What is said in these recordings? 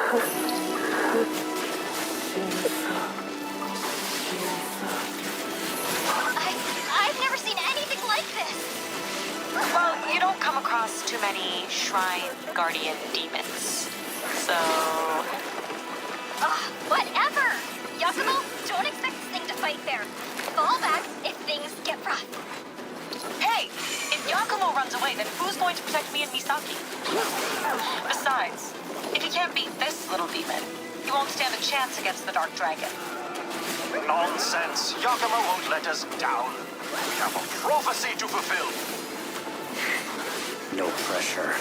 I've never seen anything like this. Well, you don't come across too many shrine guardian demons. So... Whatever! Yakumo, don't expect this thing to fight fair. Fall back if things get rough. Hey! If Yakumo runs away, then who's going to protect me and Misaki? Besides, if he can't beat this little demon, he won't stand a chance against the Dark Dragon. Nonsense! Yakumo won't let us down. We have a prophecy to fulfill. No pressure.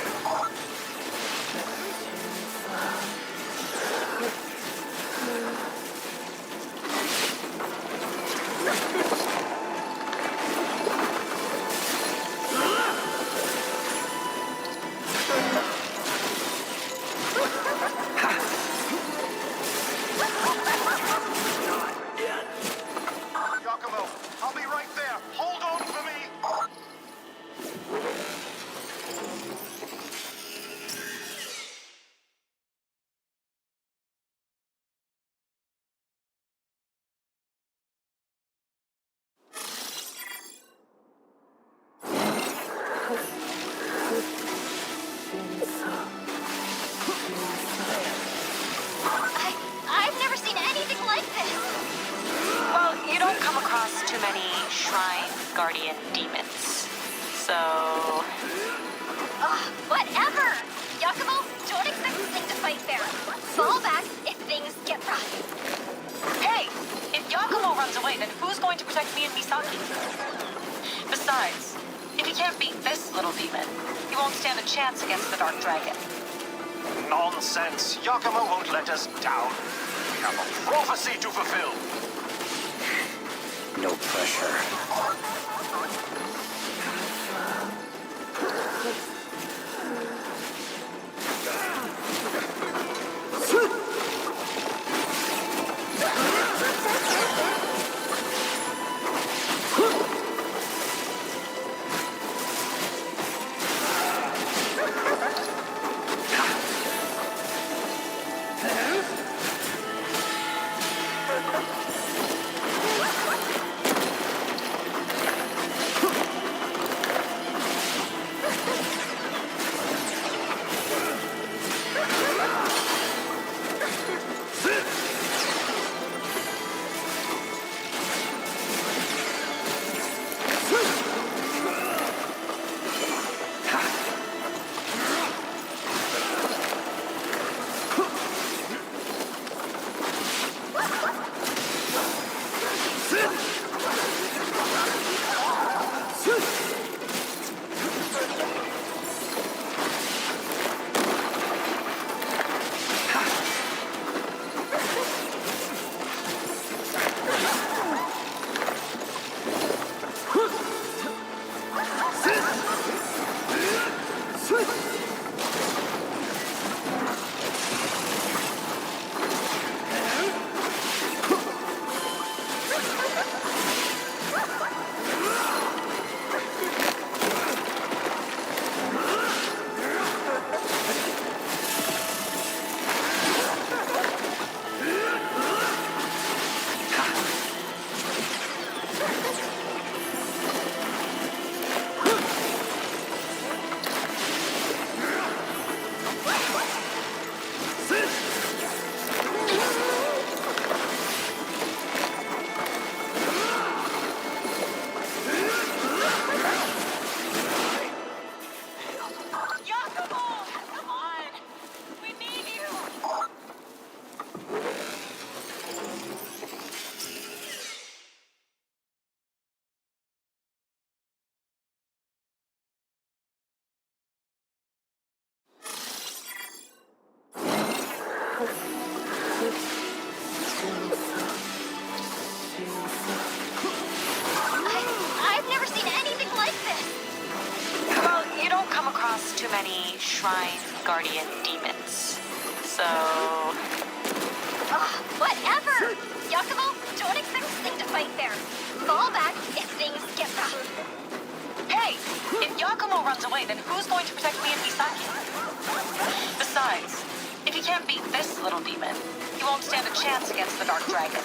Yakumo, I'll be right there. Hold on for me. I've never seen anything like this. Well, you don't come across too many shrine guardian demons. So... Whatever! Yakumo, don't expect this thing to fight fair. Fall back if things get rough. Hey! If Yakumo runs away, then who's going to protect me and Misaki? Besides, if he can't beat this little demon, he won't stand a chance against the Dark Dragon. Nonsense! Yakumo won't let us down. We have a prophecy to fulfill. No pressure. I've never seen anything like this. Well, you don't come across too many shrine guardian demons. So... Whatever! Yakumo, don't expect this thing to fight fair. Fall back if things get rough. Hey! If Yakumo runs away, then who's going to protect me and Misaki? Besides, If you can't beat this little demon, you won't stand a chance against the Dark Dragon.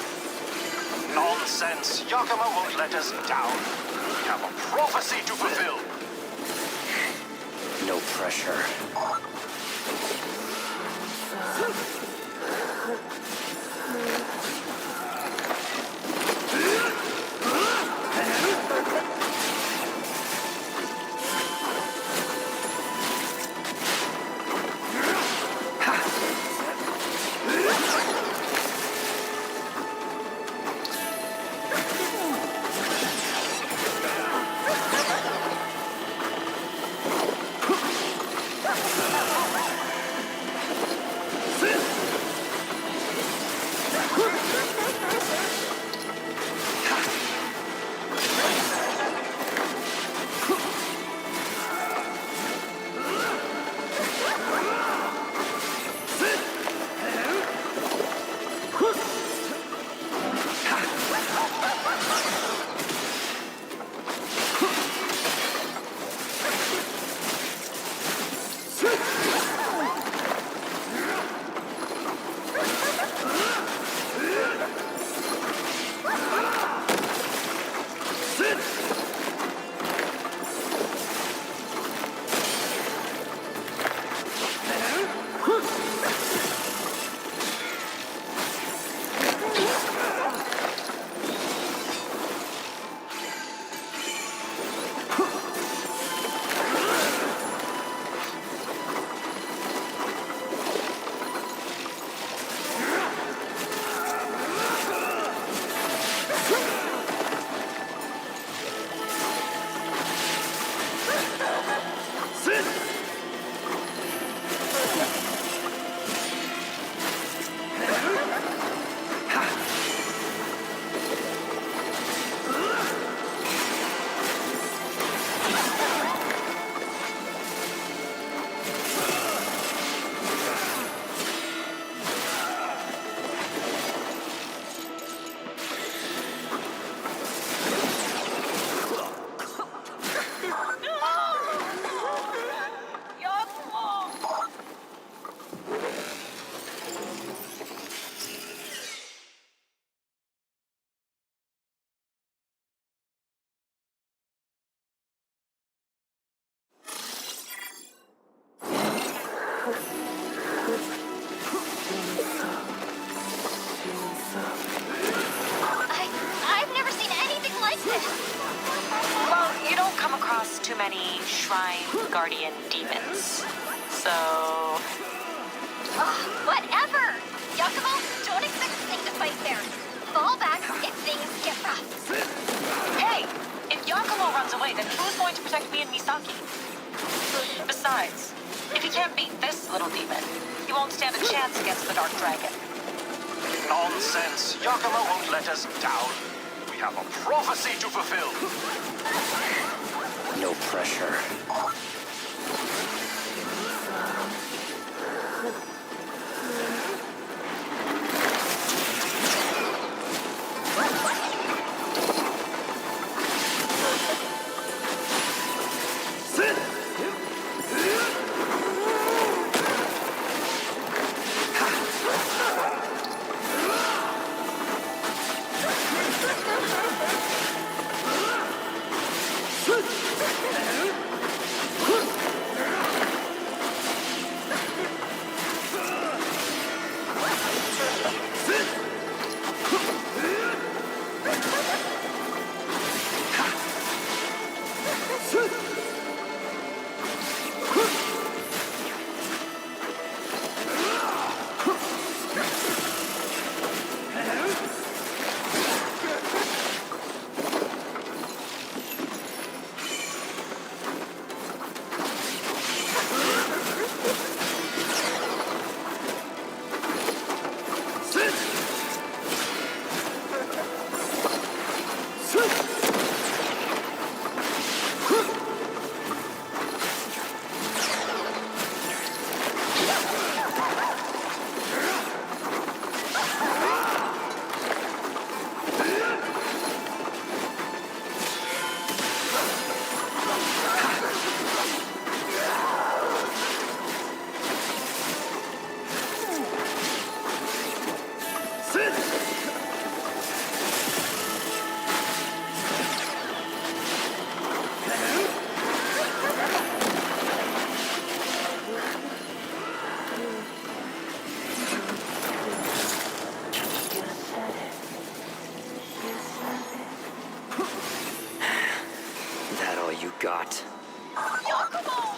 Nonsense. Yakumo won't let us down. We have a prophecy to fulfill. No pressure. I've never seen anything like this. Well, you don't come across too many Shrine Guardian demons. So... Whatever. Yakumo, don't expect this thing to fight fair. Fall back if things get rough. Hey! If Yakumo runs away, then who's going to protect me and Misaki? Besides, if he can't beat this little demon, he won't stand a chance against the Dark Dragon. Nonsense. Yakumo won't let us down. We have a prophecy to fulfill. No pressure. What? Yakumo!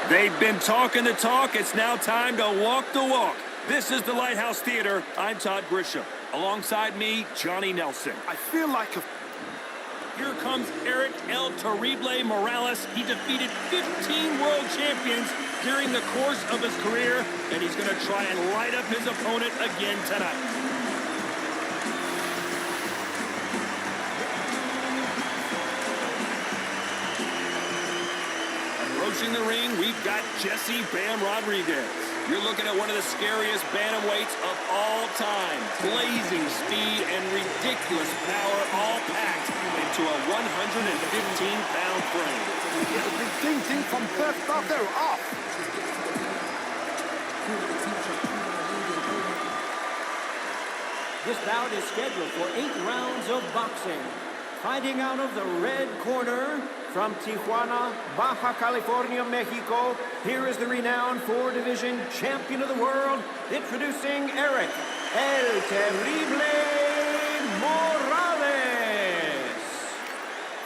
They've been talking the talk. It's now time to walk the walk. This is the Lighthouse Theater. I'm Todd Grisham. Alongside me, Johnny Nelson. I feel like a... Here comes Eric El Terrible Morales. He defeated 15 world champions during the course of his career, and he's going to try and light up his opponent again tonight. Approaching the ring, we've got Jesse Bam Rodriguez. You're looking at one of the scariest bantamweights of all time. Blazing speed and ridiculous power, all packed into a 115-pound frame. The thinking from first starter off. This bout is scheduled for 8 rounds of boxing. Fighting out of the red corner, from Tijuana, Baja California, Mexico, here is the renowned 4-division champion of the world, introducing Eric El Terrible Morales.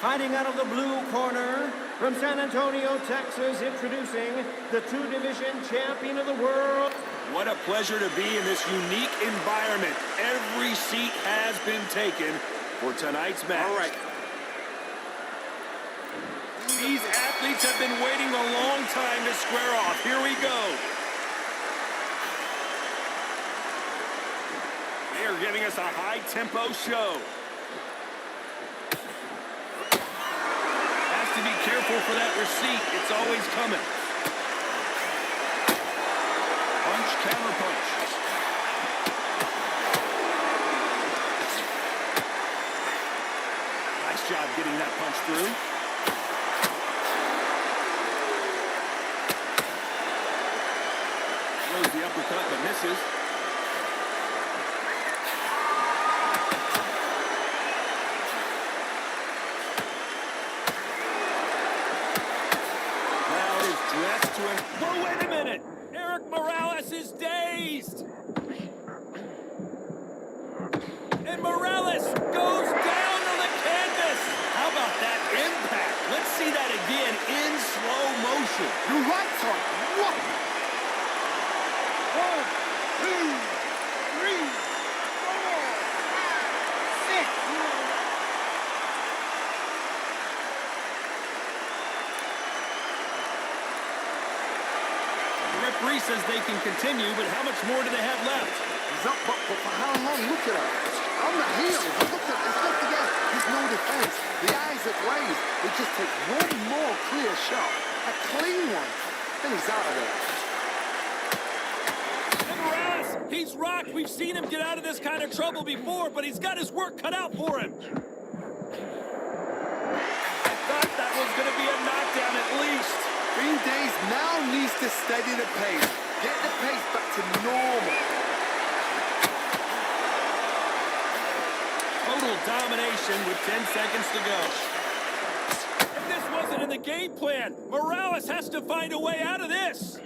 Fighting out of the blue corner, from San Antonio, Texas, introducing the 2-division champion of the world. What a pleasure to be in this unique environment. Every seat has been taken for tonight's match. All right. These athletes have been waiting a long time to square off. Here we go. They are giving us a high-tempo show. Has to be careful for that receipt. It's always coming. Punch, counter punch. Nice job getting that punch through. Throws the uppercut, but misses. Crowd is dressed to him. Oh, wait a minute! Eric Morales is dazed! And Morales goes down on the canvas! How about that impact? The referee says they can continue, but how much more do they have left? He's up, but for how long? Look at her. On the heel. Look at it's left again. There's no defense. The eyes are glazed. He just takes one more clear shot. A clean one. Then he's out of there. And Morales, he's rocked. We've seen him get out of this kind of trouble before, but he's got his work cut out for him. I thought that was going to be a knockdown at least. Green Days now needs to steady the pace. Get the pace back to normal. Total domination with 10 seconds to go. And this wasn't in the game plan. Morales has to find a way out of this.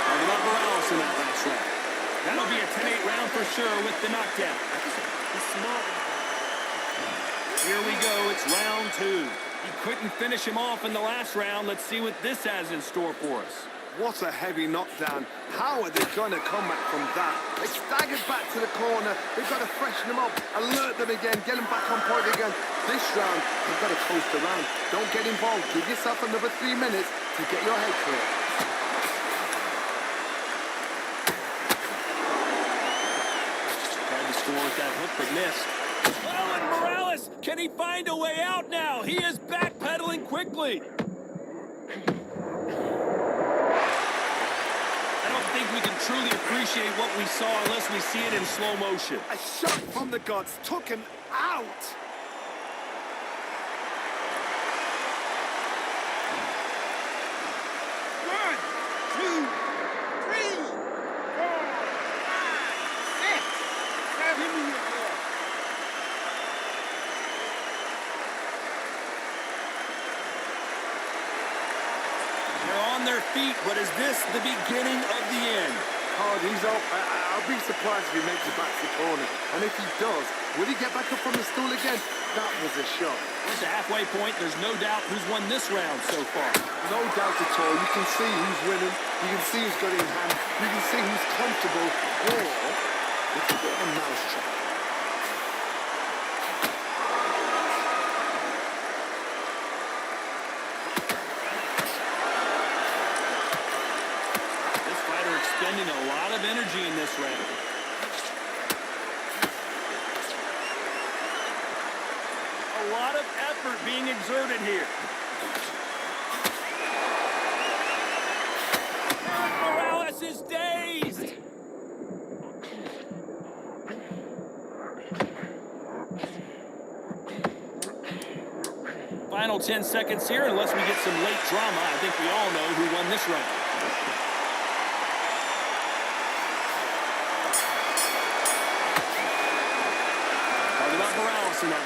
Talking about Morales in that last round. That'll be a 10-8 round for sure with the knockdown. Here we go, it's round 2. He couldn't finish him off in the last round. Let's see what this has in store for us. What a heavy knockdown. How are they going to come back from that? They staggered back to the corner. They've got to freshen them up, alert them again, get them back on point again. This round, they've got to coast around. Don't get involved. Give yourself another 3 minutes to get your head clear. Tried to score with that hook, but missed. Oh, and Morales, can he find a way out now? He is backpedaling quickly. I don't think we can truly appreciate what we saw unless we see it in slow motion. A shot from the gods took him out. One, two, three, 4, 5, 6, 7. They're on their feet, but is this the beginning of the end? Oh, he's up. I'll be surprised if he makes it back to the corner. And if he does, will he get back up from the stool again? That was a shot. It's a halfway point. There's no doubt who's won this round so far. No doubt at all. You can see who's winning. You can see who's got it in hand. You can see who's comfortable. Or it's a bit of a mousetrap. This fighter expending a lot of energy in this round. A lot of effort being exerted here. Morales is dazed. Final 10 seconds here, unless we get some late drama. I think we all know who won this round. Talking about Morales in that.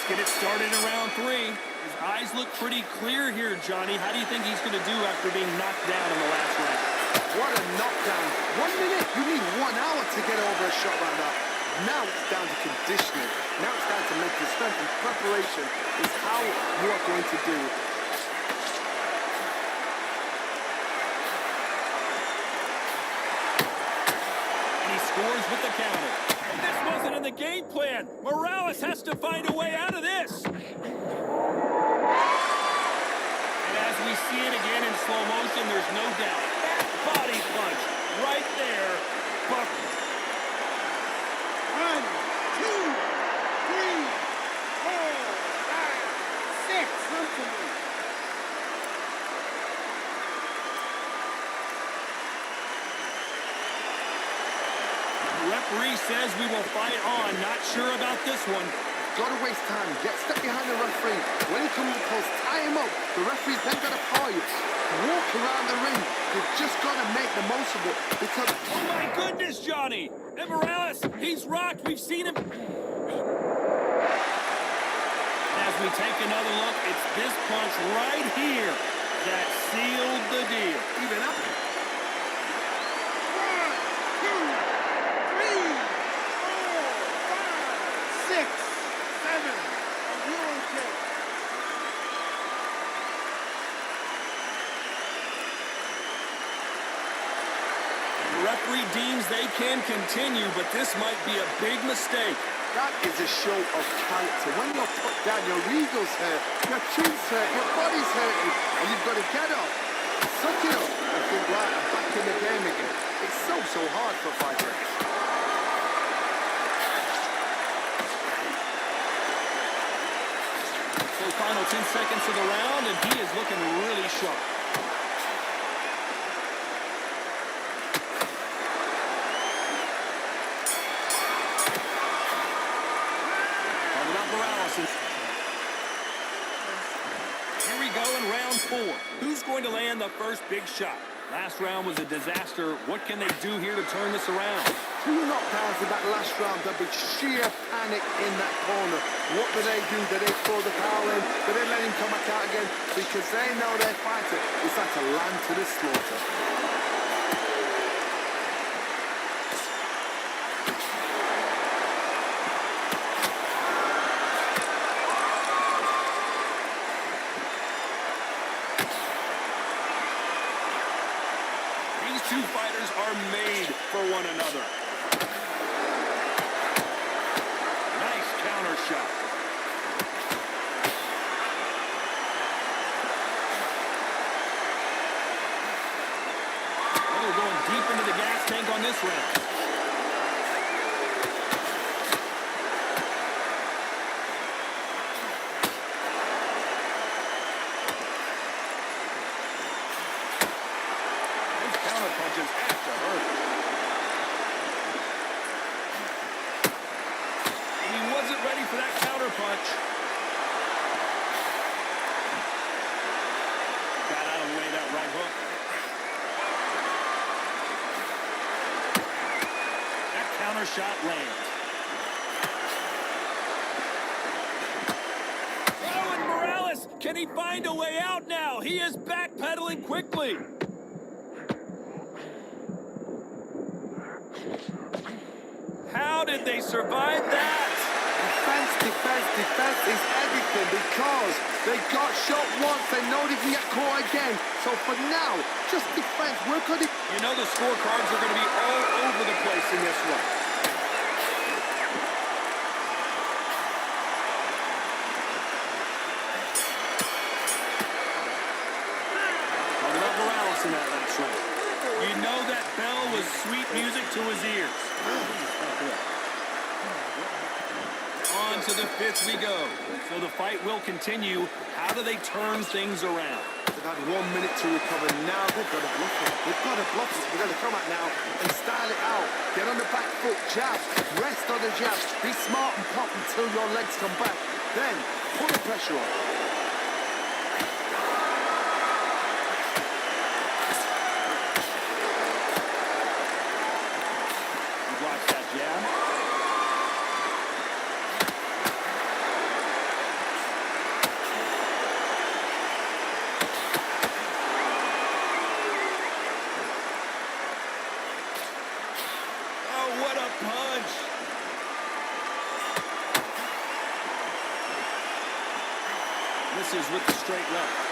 Let's get it started in round 3. His eyes look pretty clear here, Johnny. How do you think he's going to do after being knocked down in the last round? What a knockdown. 1 minute. You need 1 hour to get over a shot like that. Now it's down to conditioning. Now it's down to mental strength, and preparation is how you are going to do it. And he scores with the counter. And this wasn't in the game plan. Morales has to find a way out of this. And as we see it again in slow motion, there's no doubt. That body punch right there. Buckled. 1, 2, 3, 4, 5, 6. Come to me. The referee says we will fight on. Not sure about this one. Gotta waste time. Get stuck behind the referee. When he comes close, tie him up. The referee's then gotta call you. Walk around the ring. You've just gotta make the most of it because... Oh my goodness, Johnny! And Morales, he's rocked. We've seen him. As we take another look, it's this punch right here that sealed the deal. Even up. 1, 2, 3, 4, 5, 6, 7. And you're okay. referee deems they can continue, but this might be a big mistake. That is a show of character. When you're put down, your ego's hurt, your chin's hurt, your body's hurting, and you've got to get up, suck it up, and think, right, I'm back in the game again. It's so hard for fighters. So final 10 seconds of the round, and he is looking really sharp. Here we go in round 4. Who's going to land the first big shot? Last round was a disaster. What can they do here to turn this around? 2 knockdowns in that last round. There'll be sheer panic in that corner. What do? Do they throw the towel in? Do they let him come back out again? Because they know their fighter is at a land to the slaughter. Two fighters are made for one another. Nice counter shot. Well, they're going deep into the gas tank on this round. Punches have to hurt. He wasn't ready for that counter punch. Got out of the way that right hook. That counter shot lands. Oh, and Morales, can he find a way out now? He is backpedaling quickly. How did they survive that? Defense is everything because they got shot once. They know they can get caught again. So for now, just defense. Work on it. You know the scorecards are going to be all over the place in this one. Talking about Morales in that last round. You know that bell was sweet music to his ears. On to the 5th we go. So the fight will continue. How do they turn things around? They've had 1 minute to recover. Now they've got to bluff it. They've got to bluff it. They've got to come out now and style it out. Get on the back foot, jab, rest on the jab. Be smart and pop until your legs come back. Then put the pressure on. Watch that jab. Oh, what a punch. Misses with the straight left.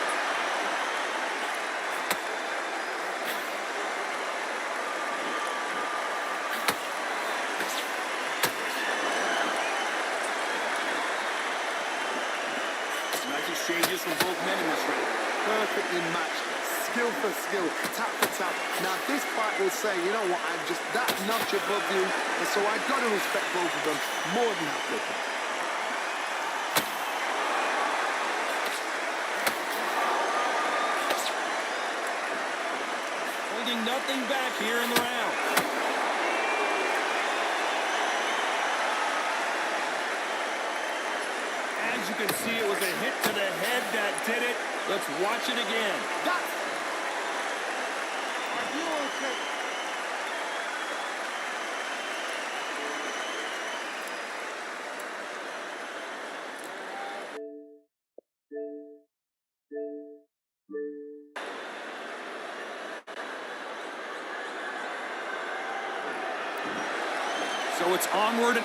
Exchanges from both men in this round. Perfectly matched, skill for skill, tap for tap. Now this fight will say, you know what, I'm just that notch above you, and so I've got to respect both of them more than happy. Holding nothing back here in the round. As you can see, it was a hit to the head that did it. Let's watch it again. Are you okay? So it's onward.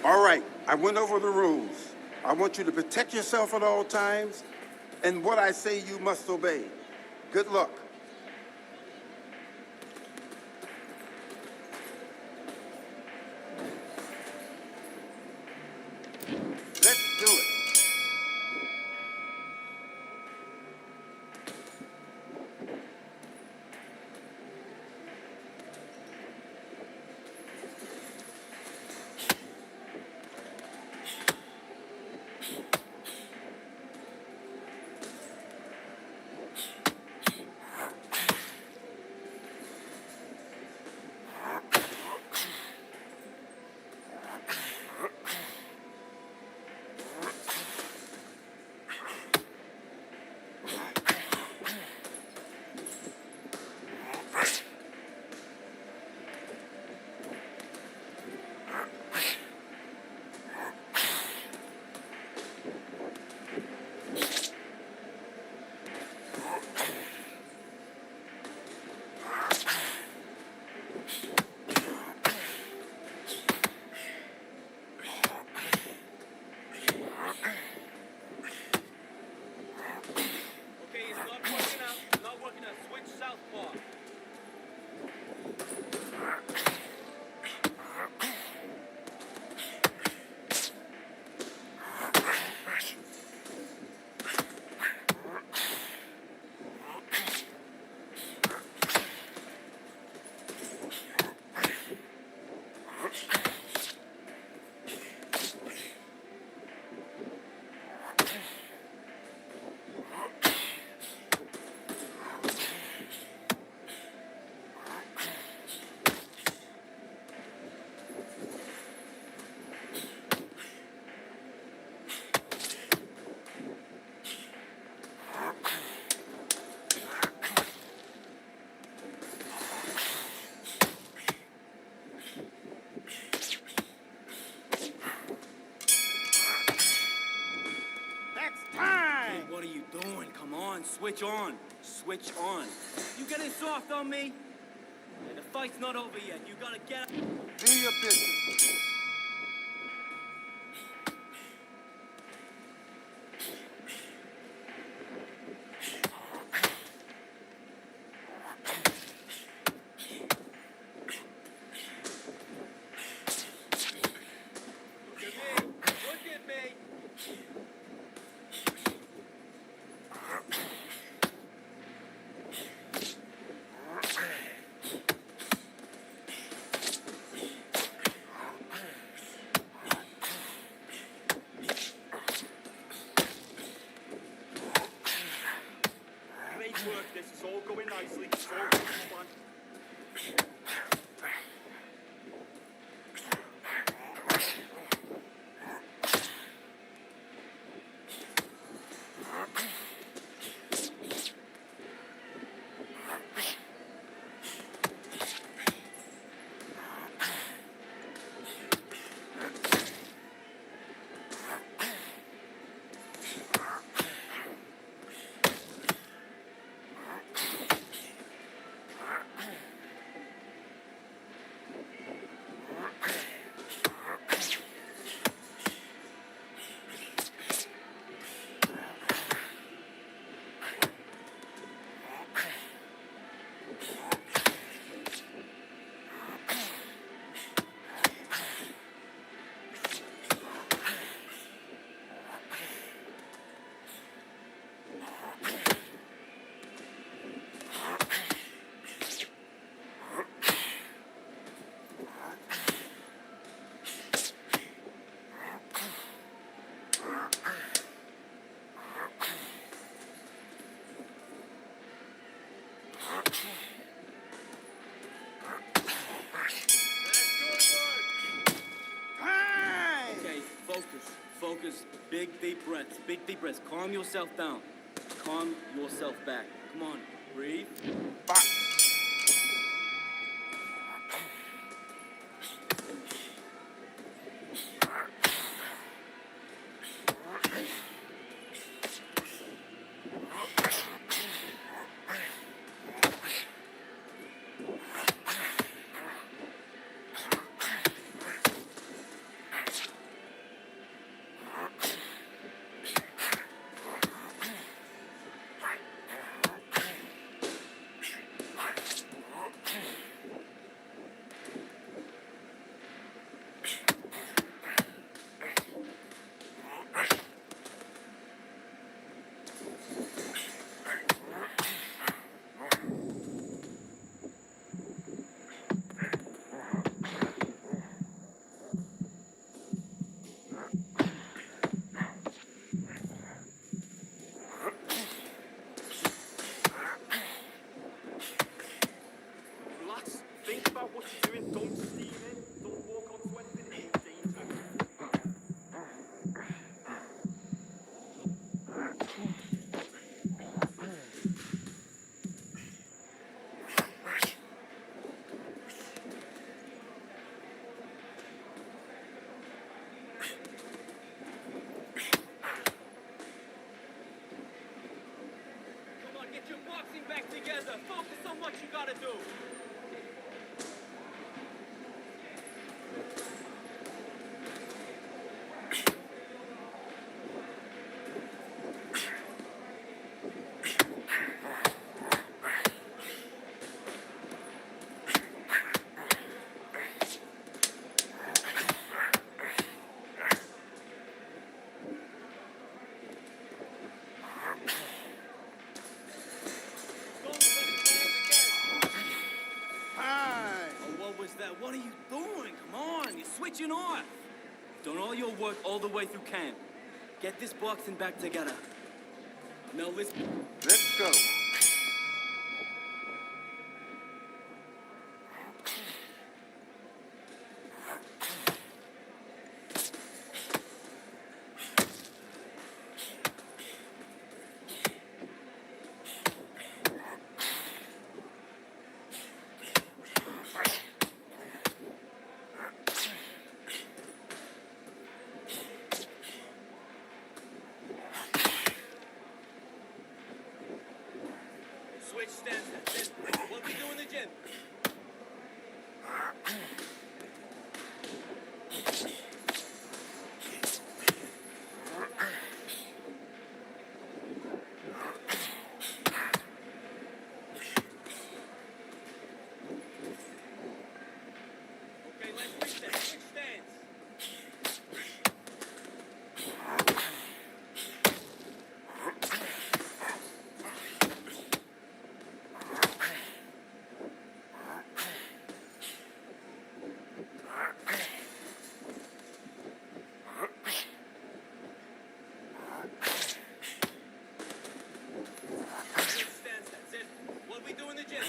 All right, I went over the rules. I want you to protect yourself at all times, and what I say you must obey. Good luck. Let's do it. What are you doing? Come on, switch on. Switch on. You getting soft on me? Yeah, the fight's not over yet. You gotta get... Do your business. Look at me. focus. Big, deep breaths. Big, deep breaths. Calm yourself down. Calm yourself back. Come on, breathe. Box. Relax. Think about what you're doing. Don't steam it. Don't walk onto anything. It's dangerous. Come on, get your boxing back together. Focus on what you gotta do. Don't let it hands again. Hi. Oh, what was that? What are you doing? Come on, you're switching off. Done all your work all the way through camp. Get this boxing back together. Now listen. Let's go. Switch stance. That's it. What we do in the gym? Okay, let's switch stance. Switch stance. Switch stance. That's it. What we do in the gym?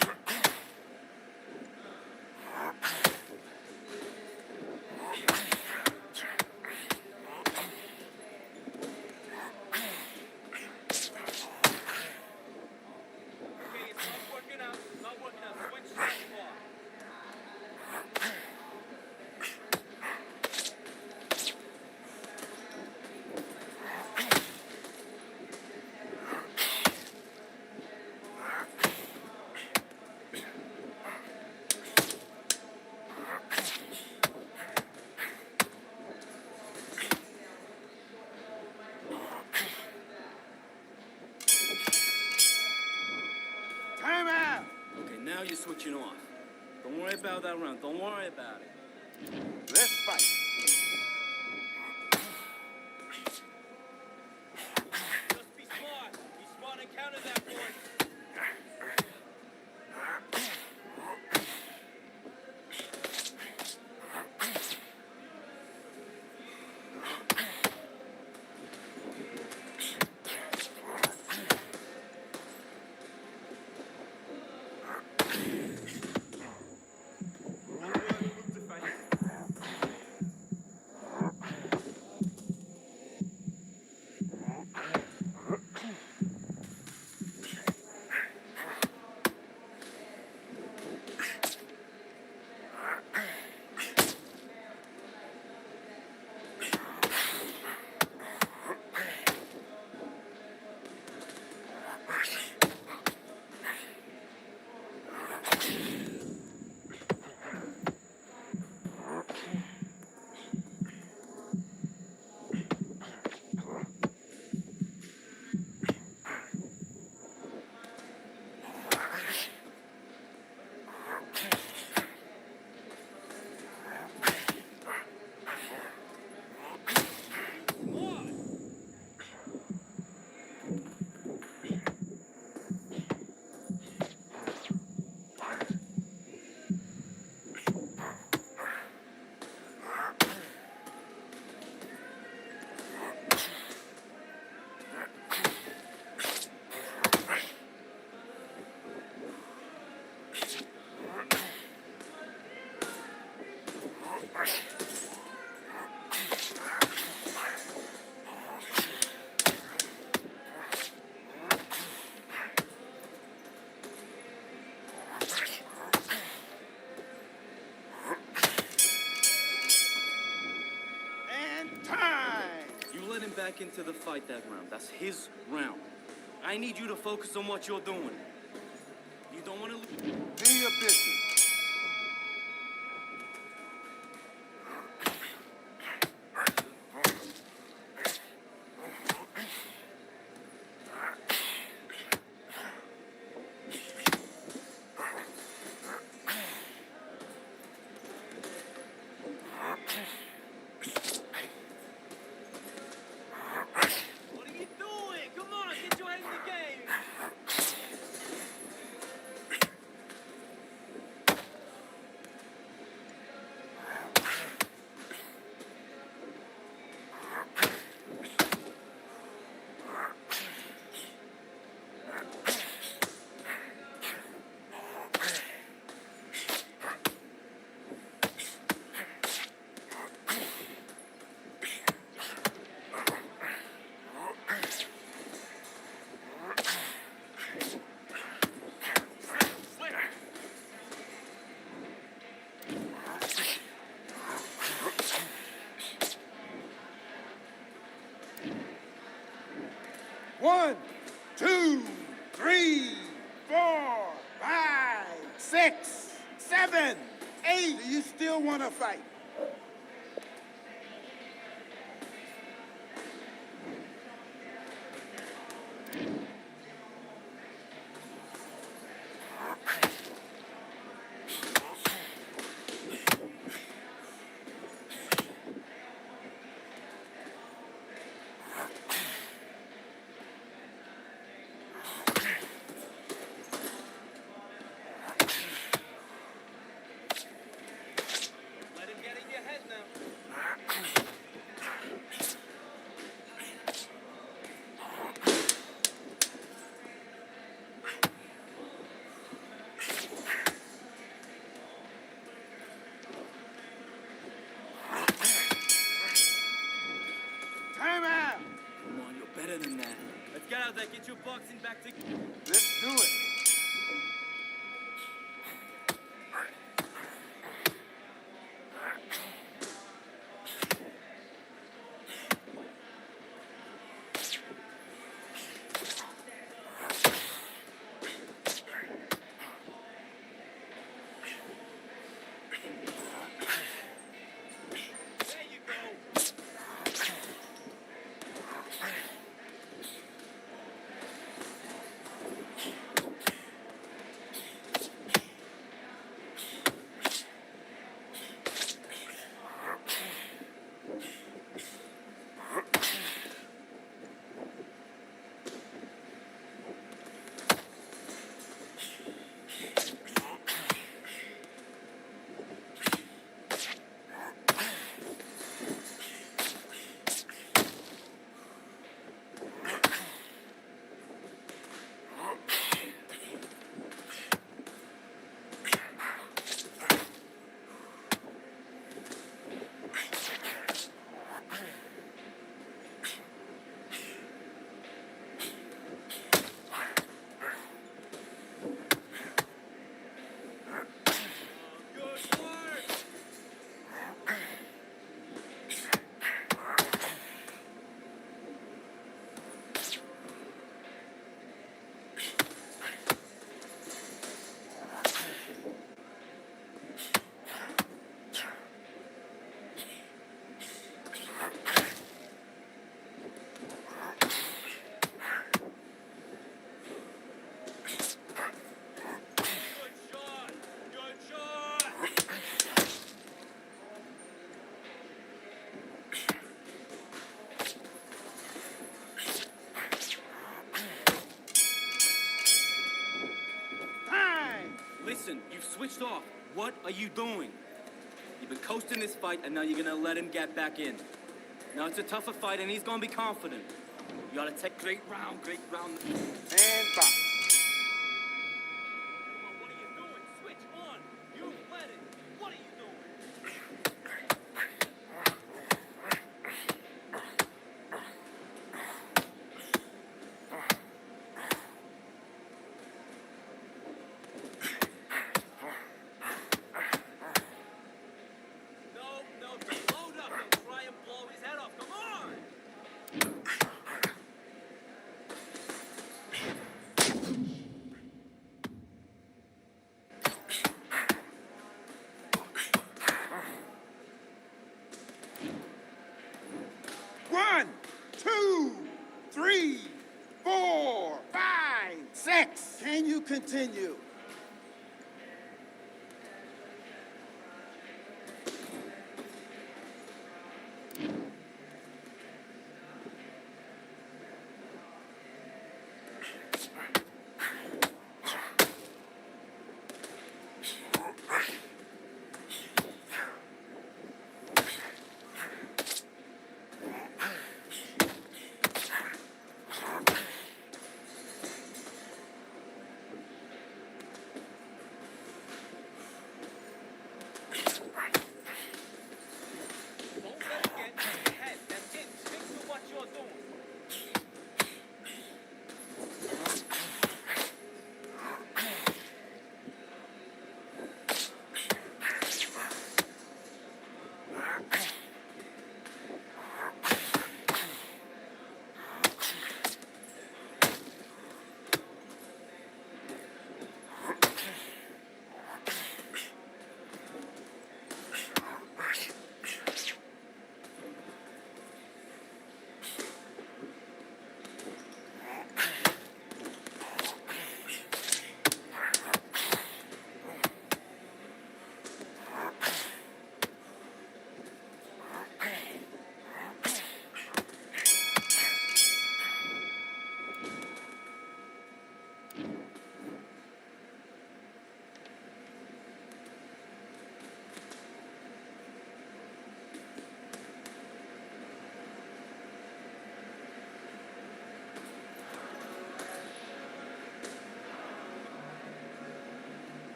Okay, it's not working out. It's not working out. Switch stance more. Time out. Okay, now you're switching off. Don't worry about that round. Don't worry about it. Let's fight. Just be smart. Be smart and counter that, boy. Good defense. back into the fight that round. That's his round. I need you to focus on what you're doing. You don't want to lose. Do your business. What are you doing? Come on, get your head in the game. One, two, three, 4, 5, 6, 7, 8. Do you still want to fight? Let him get in your head now. Time out. Come on, you're better than that. Let's get out there, get your boxing back to... Let's do it. There you go. Good work. Good shot. Good shot. Time. Listen, you've switched off. What are you doing? You've been coasting this fight, and now you're gonna let him get back in. Now it's a tougher fight, and he's gonna be confident. You gotta take great round. And box. Come on, what are you doing? Switch on. You let it. What are you doing? No, just load up and try and blow his head off. Come on! 1, 2, 3, 4, 5, 6. Can you continue?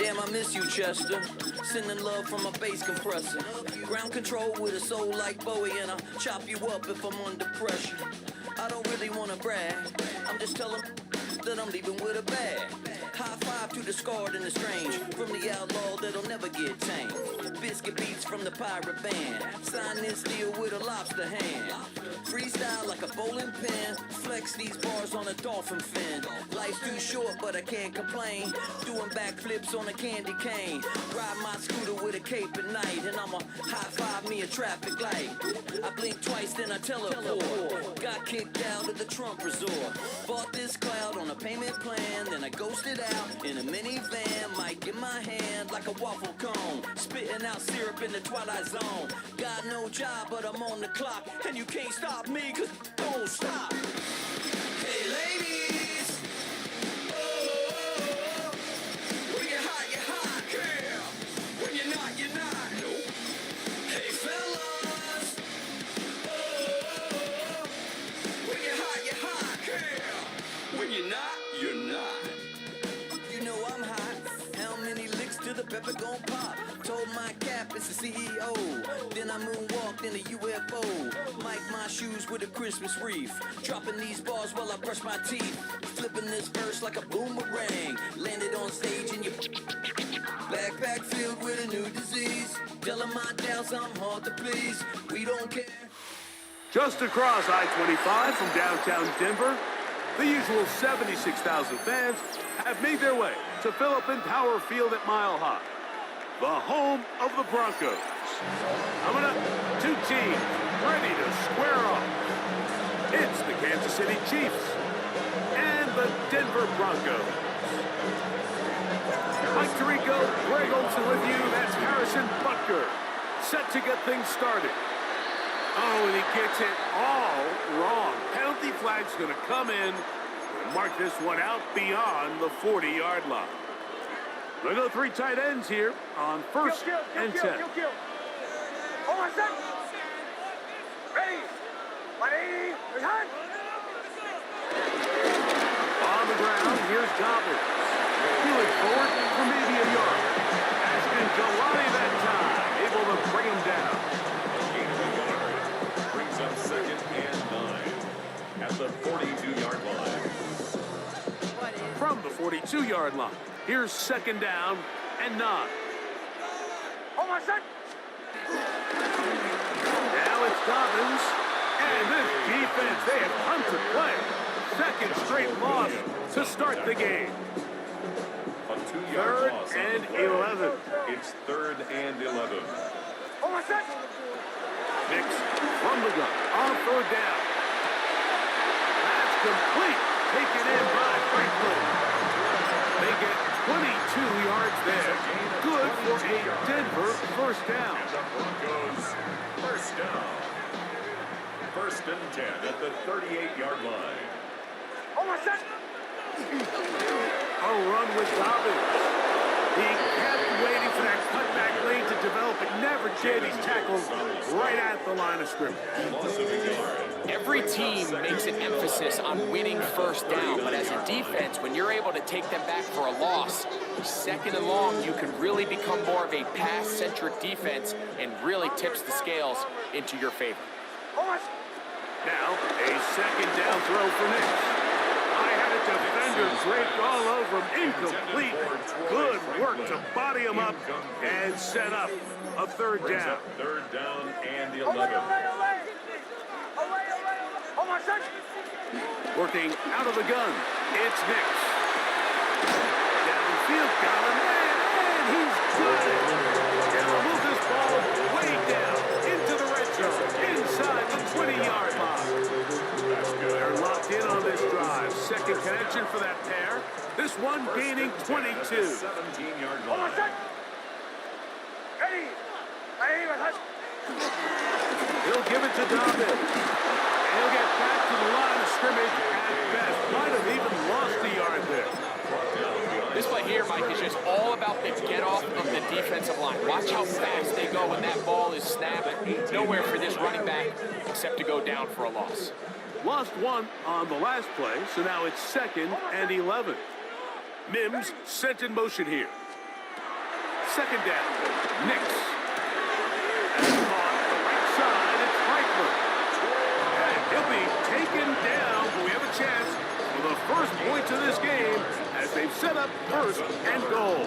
Damn, I miss you, Chester. Sending love from a bass compressor. Ground control with a soul like Bowie, and I'll chop you up if I'm under pressure. I don't really wanna brag. I'm just telling that I'm leaving with a bag. High five to the scarred and the strange. From the outlaw that'll never get tamed. Biscuit beats from the pirate band. Sign this deal with a lobster hand. Freestyle like a bowling pin. Flex these bars on a dolphin fin. Life's too short, but I can't complain. Doing backflips on a candy cane. Ride my scooter with a cape at night. And I'ma high five me a traffic light. I blink twice, then I teleport. Got kicked out of the Trump resort. Bought this cloud on a payment plan. Then I ghosted out in a minivan. Mic in my hand like a waffle cone. Spitting out syrup in the twilight zone. Got no job, but I'm on the clock. And you can't stop me, cause don't stop. Hey ladies, oh, when you're hot, girl. When you're not, nope. Hey fellas, oh, when you're hot, girl. When you're not, you're not. You know I'm hot. How many licks till the pepper gon' pop? Told my cap it's the CEO. Then I moonwalked in a UFO. Mic my shoes with a Christmas wreath. Dropping these bars while I brush my teeth. Flipping this verse like a boomerang. Landed on stage in your backpack filled with a new disease. Telling my doubts I'm hard to please. We don't care. Just across I-25 from downtown Denver, the usual 76,000 fans have made their way to Philippine Power Field at Mile High, the home of the Broncos. Coming up, two teams ready to square off. It's the Kansas City Chiefs and the Denver Broncos. Mike Tirico, Greg Olson with you. That's Harrison Butker, set to get things started. Oh, and he gets it all wrong. Penalty flag's going to come in and mark this one out beyond the 40-yard line. We'll go three tight ends here on first and 10. Hold on, set. Ready. 180. Return. On the ground, here's Dobbins. Feeling forward for maybe a yard. Ashton Kalani that time, able to bring him down. Brings up second and 9 at the 42-yard line. From the 42-yard line, here's second down and 9. Hold on, set. Now it's Dobbins, and this defense, they have come to play. Second straight loss to start the game. A 2-yard Third loss and 11. It's third and 11. Hold on, set. Nix from the gun on third down. That's complete. Taken in by Franklin. They get 22 yards there. Good for a Denver first down. And the Broncos first down. First and 10 at the 38-yard line. Hold on, set. A run with Dobbins. He kept waiting for that cutback lane to develop, but never did. He's tackled right at the line of scrimmage. Loss of a yard. Every team makes an emphasis on winning first down, but as a defense, when you're able to take them back for a loss, second and long, you can really become more of a pass-centric defense and really tips the scales into your favor. Now, a second down throw for Nix. I had a defender draped all over him, incomplete. Good work to body him up and set up a third down. Third down and 11. Working out of the gun, it's Nix. Downfield, got him, and he's good. And we'll move this ball way down into the red zone, inside the 20-yard line. They're locked in on this drive. Second connection for that pair. This one gaining 22. 17-yard line. Ready. He'll give it to Dobbins. And he'll get back to the line of scrimmage at best. Might have even lost a yard there. This play here, Mike, is just all about the get-off of the defensive line. Watch how fast they go when that ball is snapped. Nowhere for this running back except to go down for a loss. Lost one on the last play, so now it's second and 11. Mims sent in motion here. second down. Nix. And on the right side, it's Franklin. And he'll be taken down, but we have a chance for the first points of this game as they've set up first and goal.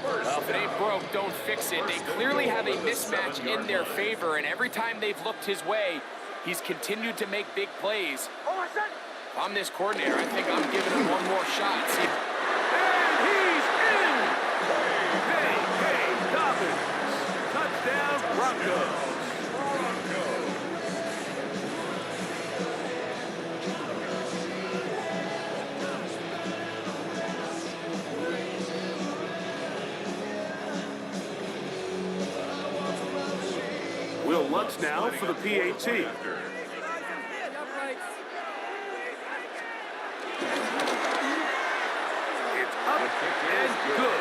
Well, if it ain't broke, don't fix it. They clearly have a mismatch in their favor, and every time they've looked his way, he's continued to make big plays. If I'm this coordinator, I think I'm giving him one more shot. See. And he's in! Hey, Dobbins. Touchdown, Broncos. Will Lutz now for the PAT. It's up and good.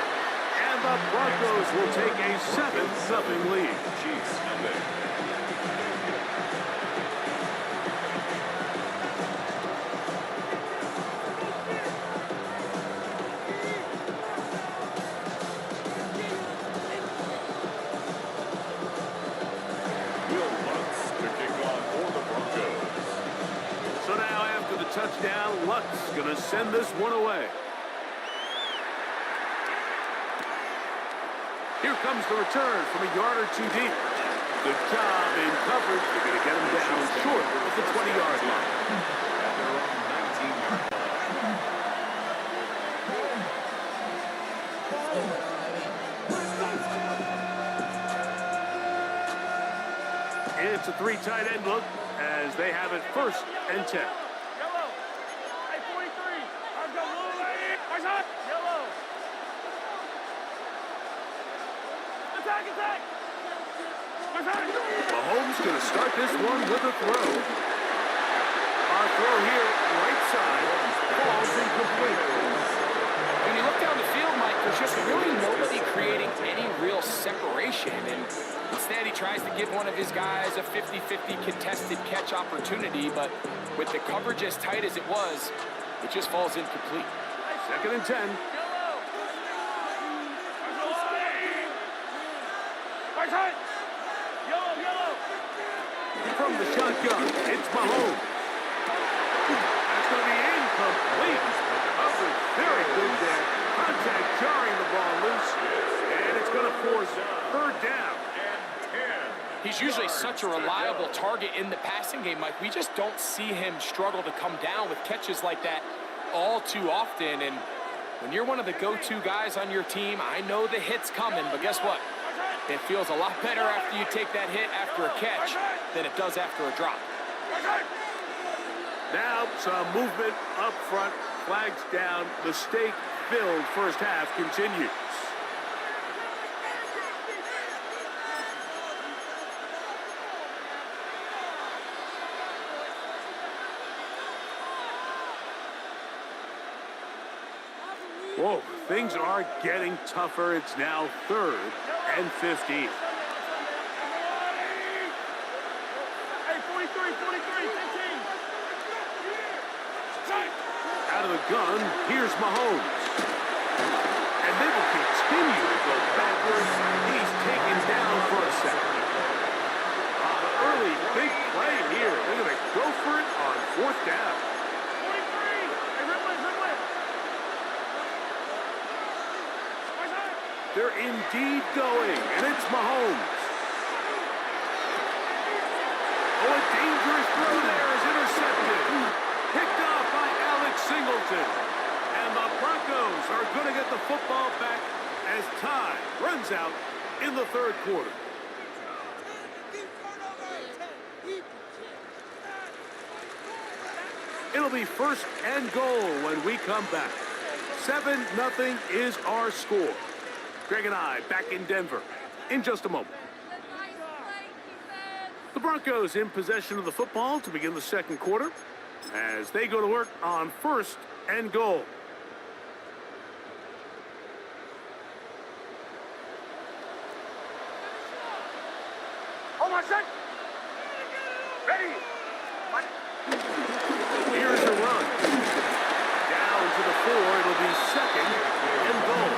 And the Broncos will take a 7-0 lead. So now after the touchdown, Lutz gonna send this one away. Here comes the return from a yard or two deep. Good job in coverage. They're going to get him down short of the 20-yard line. It's a 3 tight end look as they have it 1st and 10. Yellow. Hey, 43. I've got blue lady. Where's that? Yellow. Attack. Mahomes going to start this one with a throw. Our throw here, right side, falls incomplete. When you look down the field, Mike, there's just really nobody creating any real separation. And instead, he tries to give one of his guys a 50-50 contested catch opportunity. But with the coverage as tight as it was, it just falls incomplete. 2nd and 10. From the shotgun, it's Mahomes. That's going to be incomplete. Very good there. Contact jarring the ball loose. And it's going to force 3rd down. He's usually such a reliable target in the passing game, Mike. We just don't see him struggle to come down with catches like that all too often. And when you're one of the go-to guys on your team, I know the hit's coming, but guess what? It feels a lot better after you take that hit after a catch than it does after a drop. Now some movement up front, flags down, mistake-filled first half continues. Whoa, things are getting tougher. It's now 3rd and 15. Hey, 43, 15. Out of the gun, here's Mahomes. And they will continue to go backwards. He's taken down for a second. Early big play here. They're going to go for it on 4th down. 43. Hey, Ripley. They're indeed going, and it's Mahomes. Oh, a dangerous throw there is intercepted. Picked off by Alex Singleton. And the Broncos are going to get the football back as time runs out in the 3rd quarter. It'll be 1st and goal when we come back. 7-0 is our score. Greg and I back in Denver in just a moment. The Broncos in possession of the football to begin the 2nd quarter as they go to work on 1st and goal. Hold on, set. Ready. Here's a run. Down to the 4. It'll be 2nd and goal.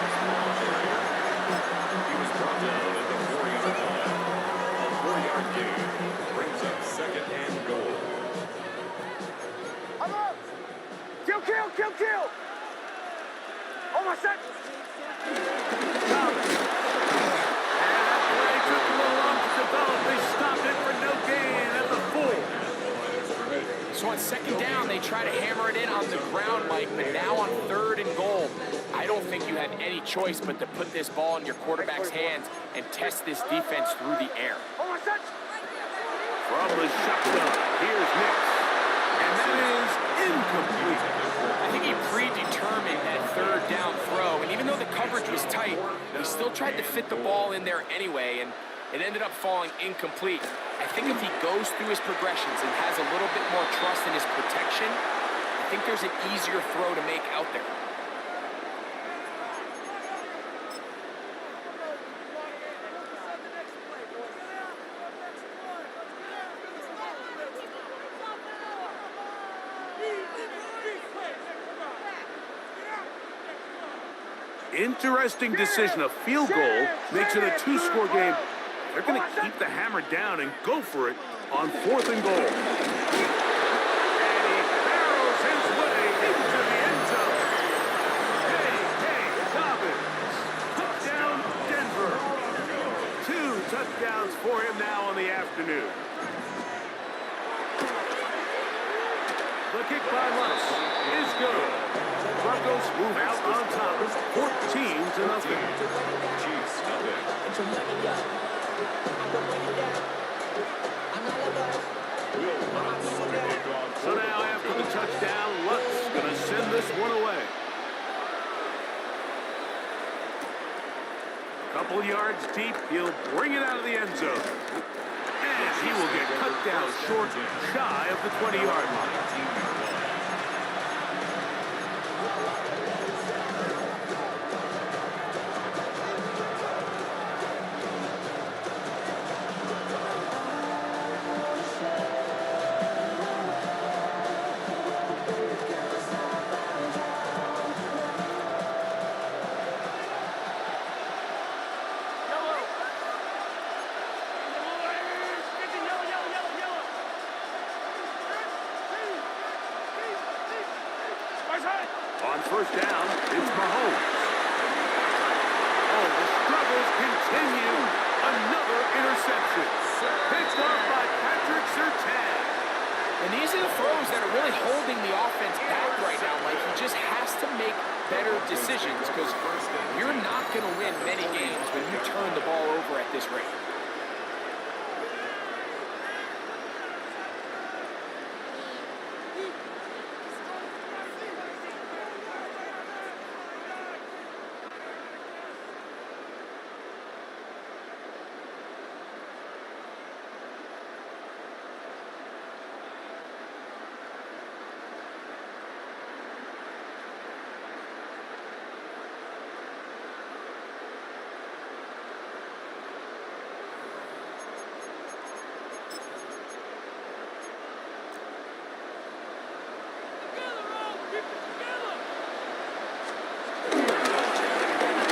second down, they try to hammer it in on the ground, Mike, but now on 3rd and goal, I don't think you have any choice but to put this ball in your quarterback's hands and test this defense through the air. From the shotgun, here's Nix. And that is incomplete. I think he predetermined that 3rd down throw, and even though the coverage was tight, he still tried to fit the ball in there anyway, and it ended up falling incomplete. I think if he goes through his progressions and has a little bit more trust in his protection, I think there's an easier throw to make out there. Interesting decision. A field goal makes it a 2-score game. They're going to keep the hammer down and go for it on 4th and goal. And he barrels his way into the end zone. Hey, Dobbins. Touchdown, Denver. 2 touchdowns for him now on the afternoon. The kick by Lutz is good. Broncos move out on top, 14-0. So now after the touchdown, Lutz gonna send this one away. Couple yards deep, he'll bring it out of the end zone. And he will get cut down short, shy of the 20-yard line. On 1st down, it's Mahomes. Oh, the struggles continue. Another interception. Picked off by Patrick Surtain. And these are the throws that are really holding the offense back right now, Mike. He just has to make better decisions because you're not going to win many games when you turn the ball over at this rate.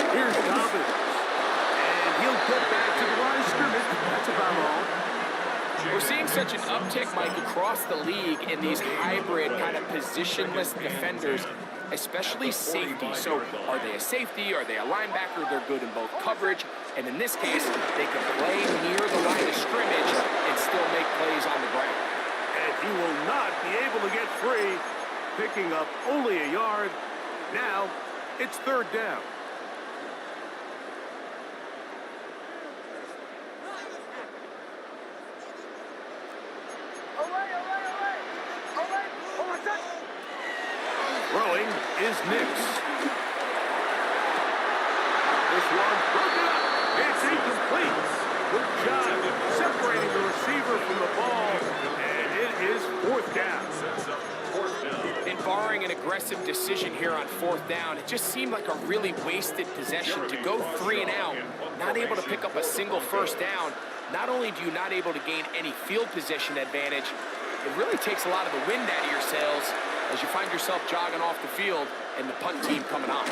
Here's Dobbins. And he'll get back to the line of scrimmage. That's about all. We're seeing such an uptick, Mike, across the league in these hybrid kind of positionless defenders, especially safety. So are they a safety? Are they a linebacker? They're good in both coverage. And in this case, they can play near the line of scrimmage and still make plays on the ground. And he will not be able to get free, picking up only a yard. Now, it's 3rd down. Throwing is Nix. This one broken up. It's incomplete. Good job separating the receiver from the ball. And it is 4th down. And barring an aggressive decision here on 4th down, it just seemed like a really wasted possession to go 3 and out, not able to pick up a single 1st down. Not only do you not able to gain any field position advantage, it really takes a lot of the wind out of your sails as you find yourself jogging off the field and the punt team coming on.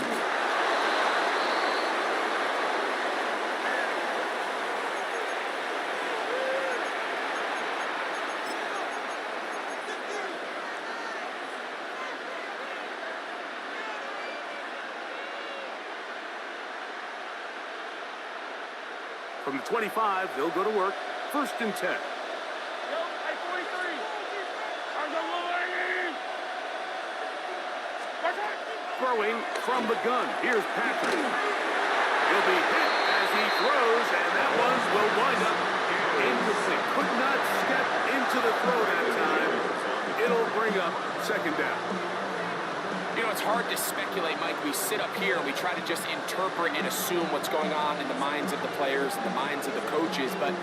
From the 25, they'll go to work. 1st and 10. Yo, 43. I'm going throwing from the gun. Here's Patrick. He'll be hit as he throws, and that one will wind up incomplete. Could not step into the throw that time. It'll bring up second down. You know, it's hard to speculate, Mike. We sit up here and we try to just interpret and assume what's going on in the minds of the players and the minds of the coaches, but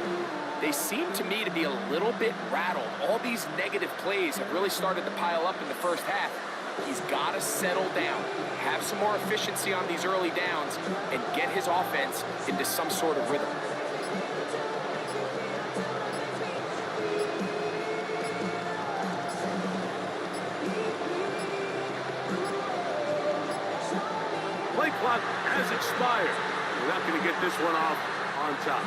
they seem to me to be a little bit rattled. All these negative plays have really started to pile up in the first half. He's got to settle down, have some more efficiency on these early downs, and get his offense into some sort of rhythm. Play clock has expired. We're not going to get this one off on top.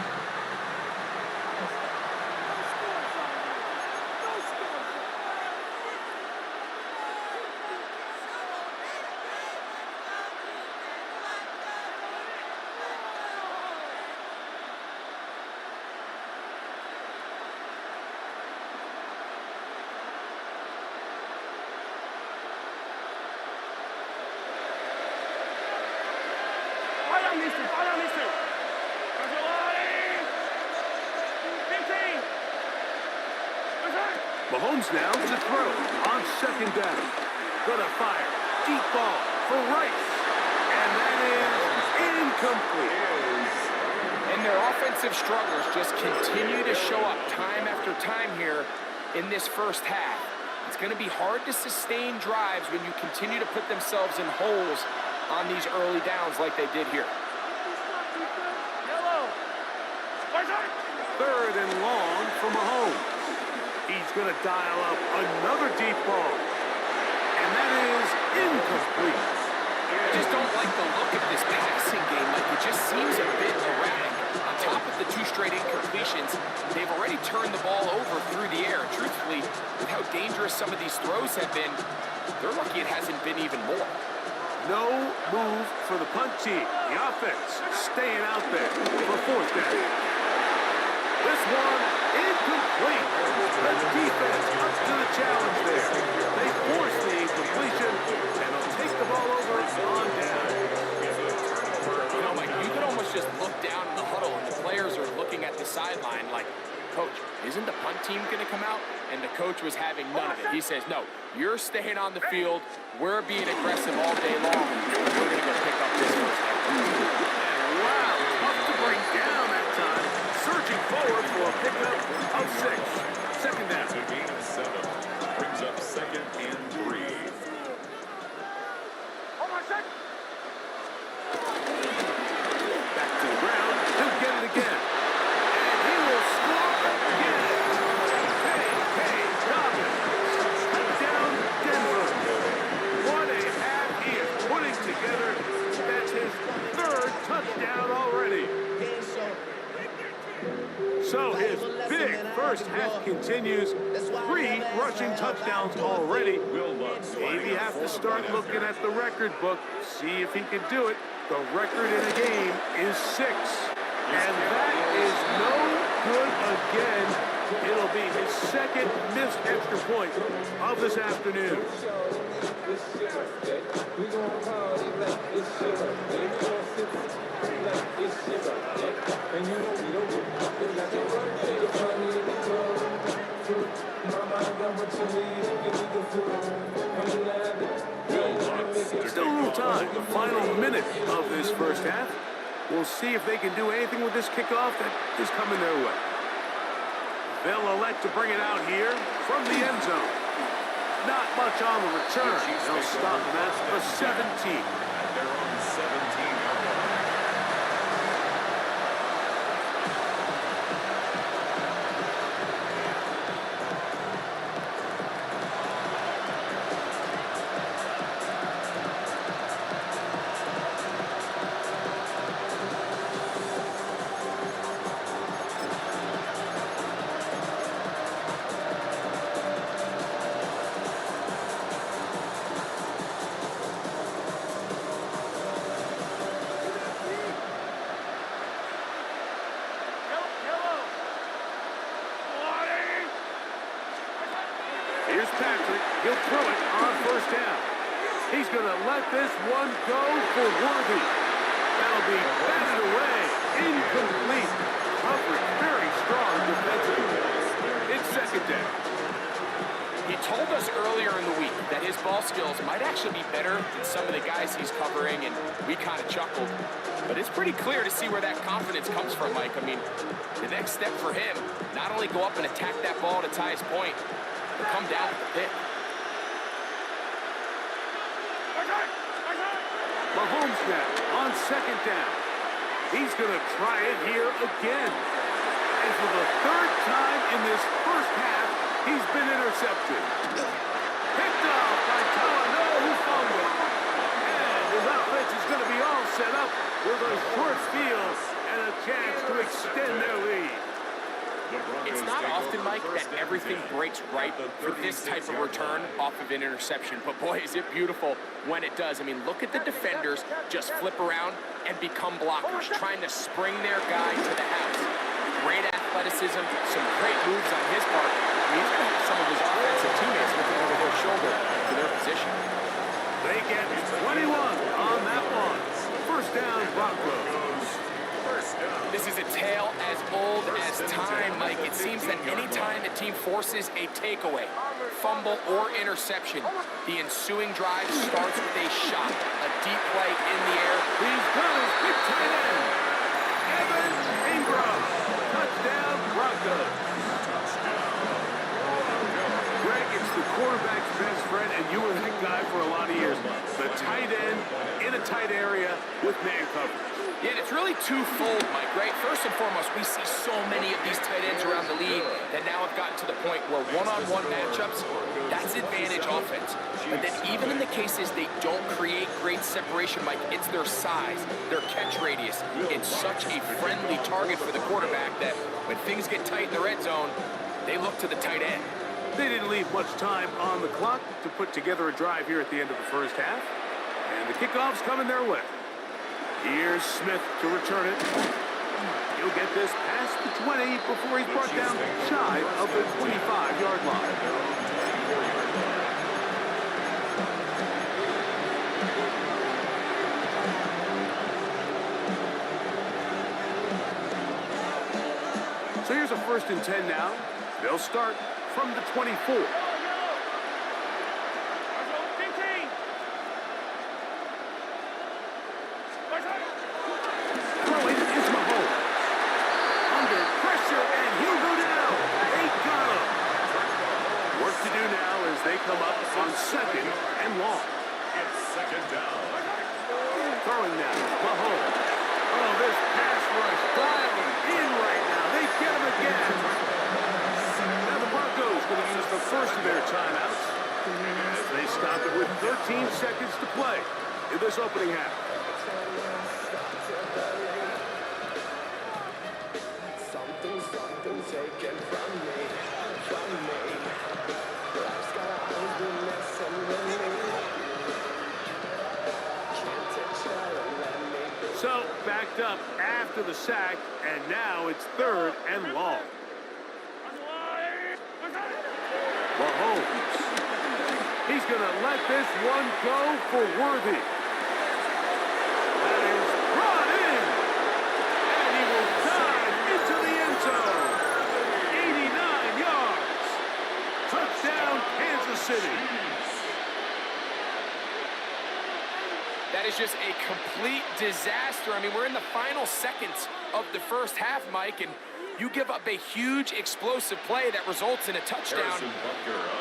Mahomes now to throw on second down. Gonna fire. Deep ball for Rice. And that is incomplete. And their offensive struggles just continue to show up time after time here in this first half. It's going to be hard to sustain drives when you continue to put themselves in holes on these early downs like they did here. Third and long for Mahomes. He's going to dial up another deep ball. And that is incomplete. I just don't like the look of this passing game. Like, it just seems a bit erratic. On top of the 2 straight incompletions, they've already turned the ball over through the air. Truthfully, with how dangerous some of these throws have been, they're lucky it hasn't been even more. No move for the punt team. The offense staying out there for fourth down. This one incomplete. The defense up to the challenge there. They force the incompletion, and they'll take the ball over on down. You know, Mike, you could almost just look down in the huddle, and the players are looking at the sideline like, Coach, isn't the punt team going to come out? And the coach was having none of it. He says, no, you're staying on the field. We're being aggressive all day long. We're going to go pick up this first down. Wow, tough to bring down that time. Searching forward for a pickup of 6. Second down. The gain of 7 brings up second and 3. Back to the ground. He'll get it again. And he will score again. Hey, Dobbins. Touchdown, Denver. What a half he is putting together. That's his 3rd touchdown already. So his big first half continues. 3 rushing touchdowns already. Maybe have to start looking at the record book, see if he can do it. The record in a game is 6. And that is no good again. It'll be his 2nd missed extra point of this afternoon. Still a little time, the final minute of this first half. We'll see if they can do anything with this kickoff that is coming their way. They'll elect to bring it out here from the end zone. Not much on the return. They'll stop them at the 17. They're on 17. Here's Patrick. He'll throw it on first down. He's going to let this one go for Worthy. That'll be batted away. Incomplete. Coverage very strong defensively. It's second down. He told us earlier in the week that his ball skills might actually be better than some of the guys he's covering, and we kind of chuckled. But it's pretty clear to see where that confidence comes from, Mike. I mean, the next step for him, not only go up and attack that ball to tie his point, but come down with the pick. Mahomes now on second down. He's going to try it here again. And for the third time in this first half, he's been intercepted. Picked off by Talano, who fumbled. And his offense is going to be all set up with a short field and a chance to extend their lead. It's not often, Mike, that everything breaks right for this type of return off of an interception. But boy, is it beautiful when it does. I mean, look at the defenders just flip around and become blockers, trying to spring their guy to the house. Great athleticism, some great moves on his part. He's going to have some of his offensive teammates looking over their shoulder for their position. They get 21 on that one. First down, Broncos. This is a tale as old as time, Mike. It seems that any time the team forces a takeaway, fumble, or interception, the ensuing drive starts with a shot, a deep play in the air. He's got his big tight end, Evan Ingram. Touchdown, Broncos. Greg, it's the quarterback's best friend, and you were that guy for a lot of years. The tight end in a tight area with man coverage. Yeah, and it's really twofold, Mike, right? First and foremost, we see so many of these tight ends around the league that now have gotten to the point where one-on-one matchups, that's advantage offense. But then even in the cases they don't create great separation, Mike, it's their size, their catch radius. It's such a friendly target for the quarterback that when things get tight in the red zone, they look to the tight end. They didn't leave much time on the clock to put together a drive here at the end of the first half. And the kickoff's coming their way. Here's Smith to return it. He'll get this past the 20 before he's brought down shy of the 25-yard line. So here's a 1st and 10 now. They'll start from the 24. They come up on 2nd and long. It's 2nd down. Throwing now, Mahomes. Oh, this pass rush dialing in right now. They get him again. Now the Broncos going to use the first of their timeouts as they stop it with 13 seconds to play in this opening half. Something taken from me. So, backed up after the sack, and now it's 3rd and long. Mahomes. He's going to let this one go for Worthy. That is brought in. And he will dive into the end zone. 89 yards. Touchdown, Kansas City. That is just a complete disaster. I mean, we're in the final seconds of the first half, Mike, and you give up a huge explosive play that results in a touchdown.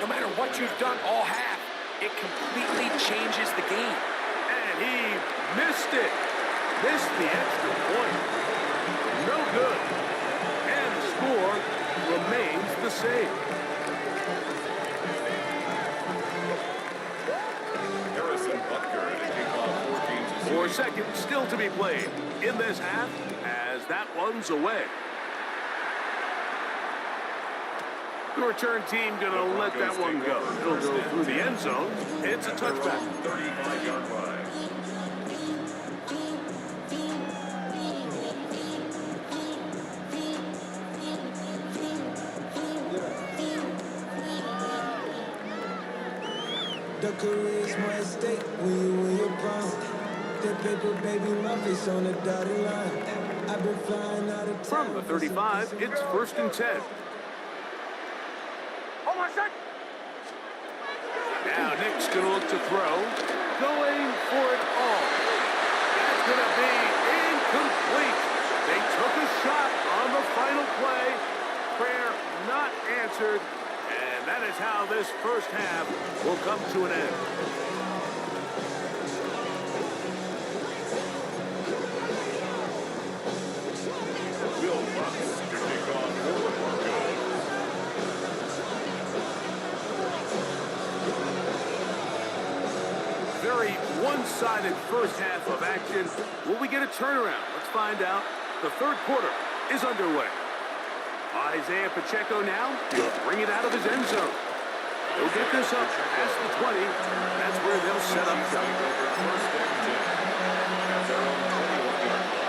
No matter what you've done all half, it completely changes the game. And he missed it. Missed the extra point. No good. And the score remains the same. Four seconds still to be played in this half as that one's away. The return team going to let that one go. It'll go through the end zone. It's a touchback. 35-yard line. Your career's more at stake when you win your prime. That paper, baby, my face on the dotted line. I've been flying out of town. From the 35, it's 1st and 10. Hold on, set. Now Nick's going to look to throw. Going for it all. That's going to be incomplete. They took a shot on the final play. Prayer not answered. And that is how this first half will come to an end. Will Bucks to kick off for the Broncos. Very one-sided first half of action. Will we get a turnaround? Let's find out. The third quarter is underway. Isaiah Pacheco now will bring it out of his end zone. He'll get this up past the 20. That's where they'll set up shop. First and 10 at their own 21-yard line.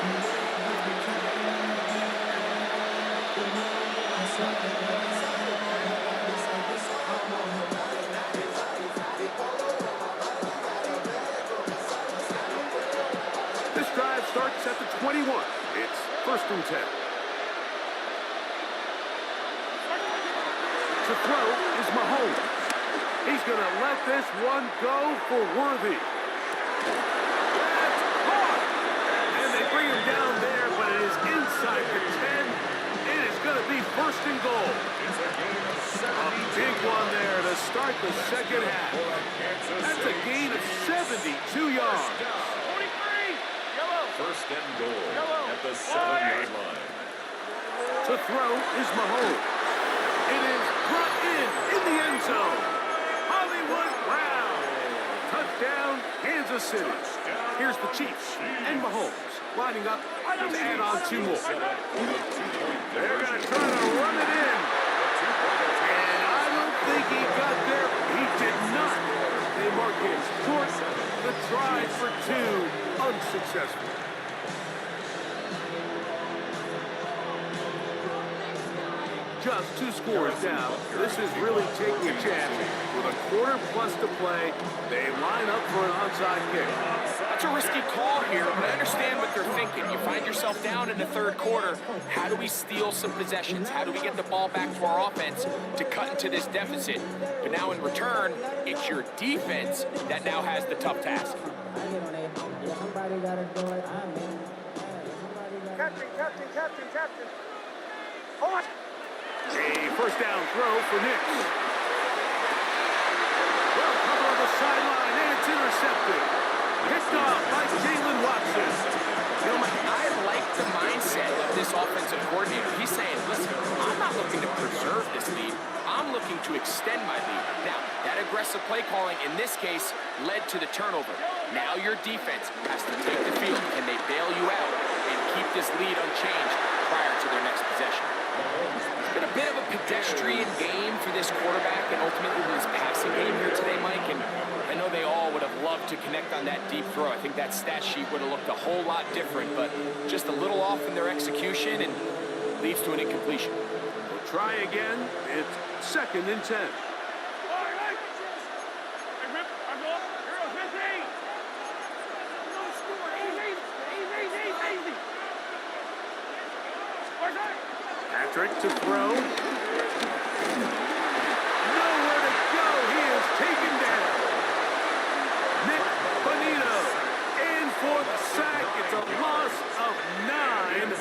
This drive starts at the 21. It's 1st and 10. To throw is Mahomes. He's going to let this one go for Worthy. That's caught! And they bring him down there, but it is inside the 10. It is going to be 1st and goal. A big one there to start the second half. That's a gain of 72 yards. 43. Yellow. First and goal at the 7-yard line. To throw is Mahomes. It is brought in the end zone. Hollywood Brown. Touchdown, Kansas City. Here's the Chiefs and Mahomes lining up to add on 2 more. They're going to try to run it in. And I don't think he got there. He did not. They mark him short. The try for 2, unsuccessful. Just 2 scores down. This is really taking a chance. With a quarter plus to play, they line up for an onside kick. That's a risky call here, but I understand what they're thinking. You find yourself down in the third quarter. How do we steal some possessions? How do we get the ball back to our offense to cut into this deficit? But now in return, it's your defense that now has the tough task. Captain. Hold on. A first down throw for Niggaz. Well covered on the sideline, and it's intercepted. Picked off by Jalen Watson. You know, I like the mindset of this offensive coordinator. He's saying, listen, I'm not looking to preserve this lead. I'm looking to extend my lead. Now, that aggressive play calling in this case led to the turnover. Now your defense has to take the field. Can they bail you out and keep this lead unchanged prior to their next possession? It's been a bit of a pedestrian game for this quarterback and ultimately this passing game here today, Mike. And I know they all would have loved to connect on that deep throw. I think that stat sheet would have looked a whole lot different, but just a little off in their execution and leads to an incompletion. We'll try again. It's 2nd and 10. Patrick to throw. Nowhere to go. He is taken down. Nick Bonito in for the sack. It's a loss of 9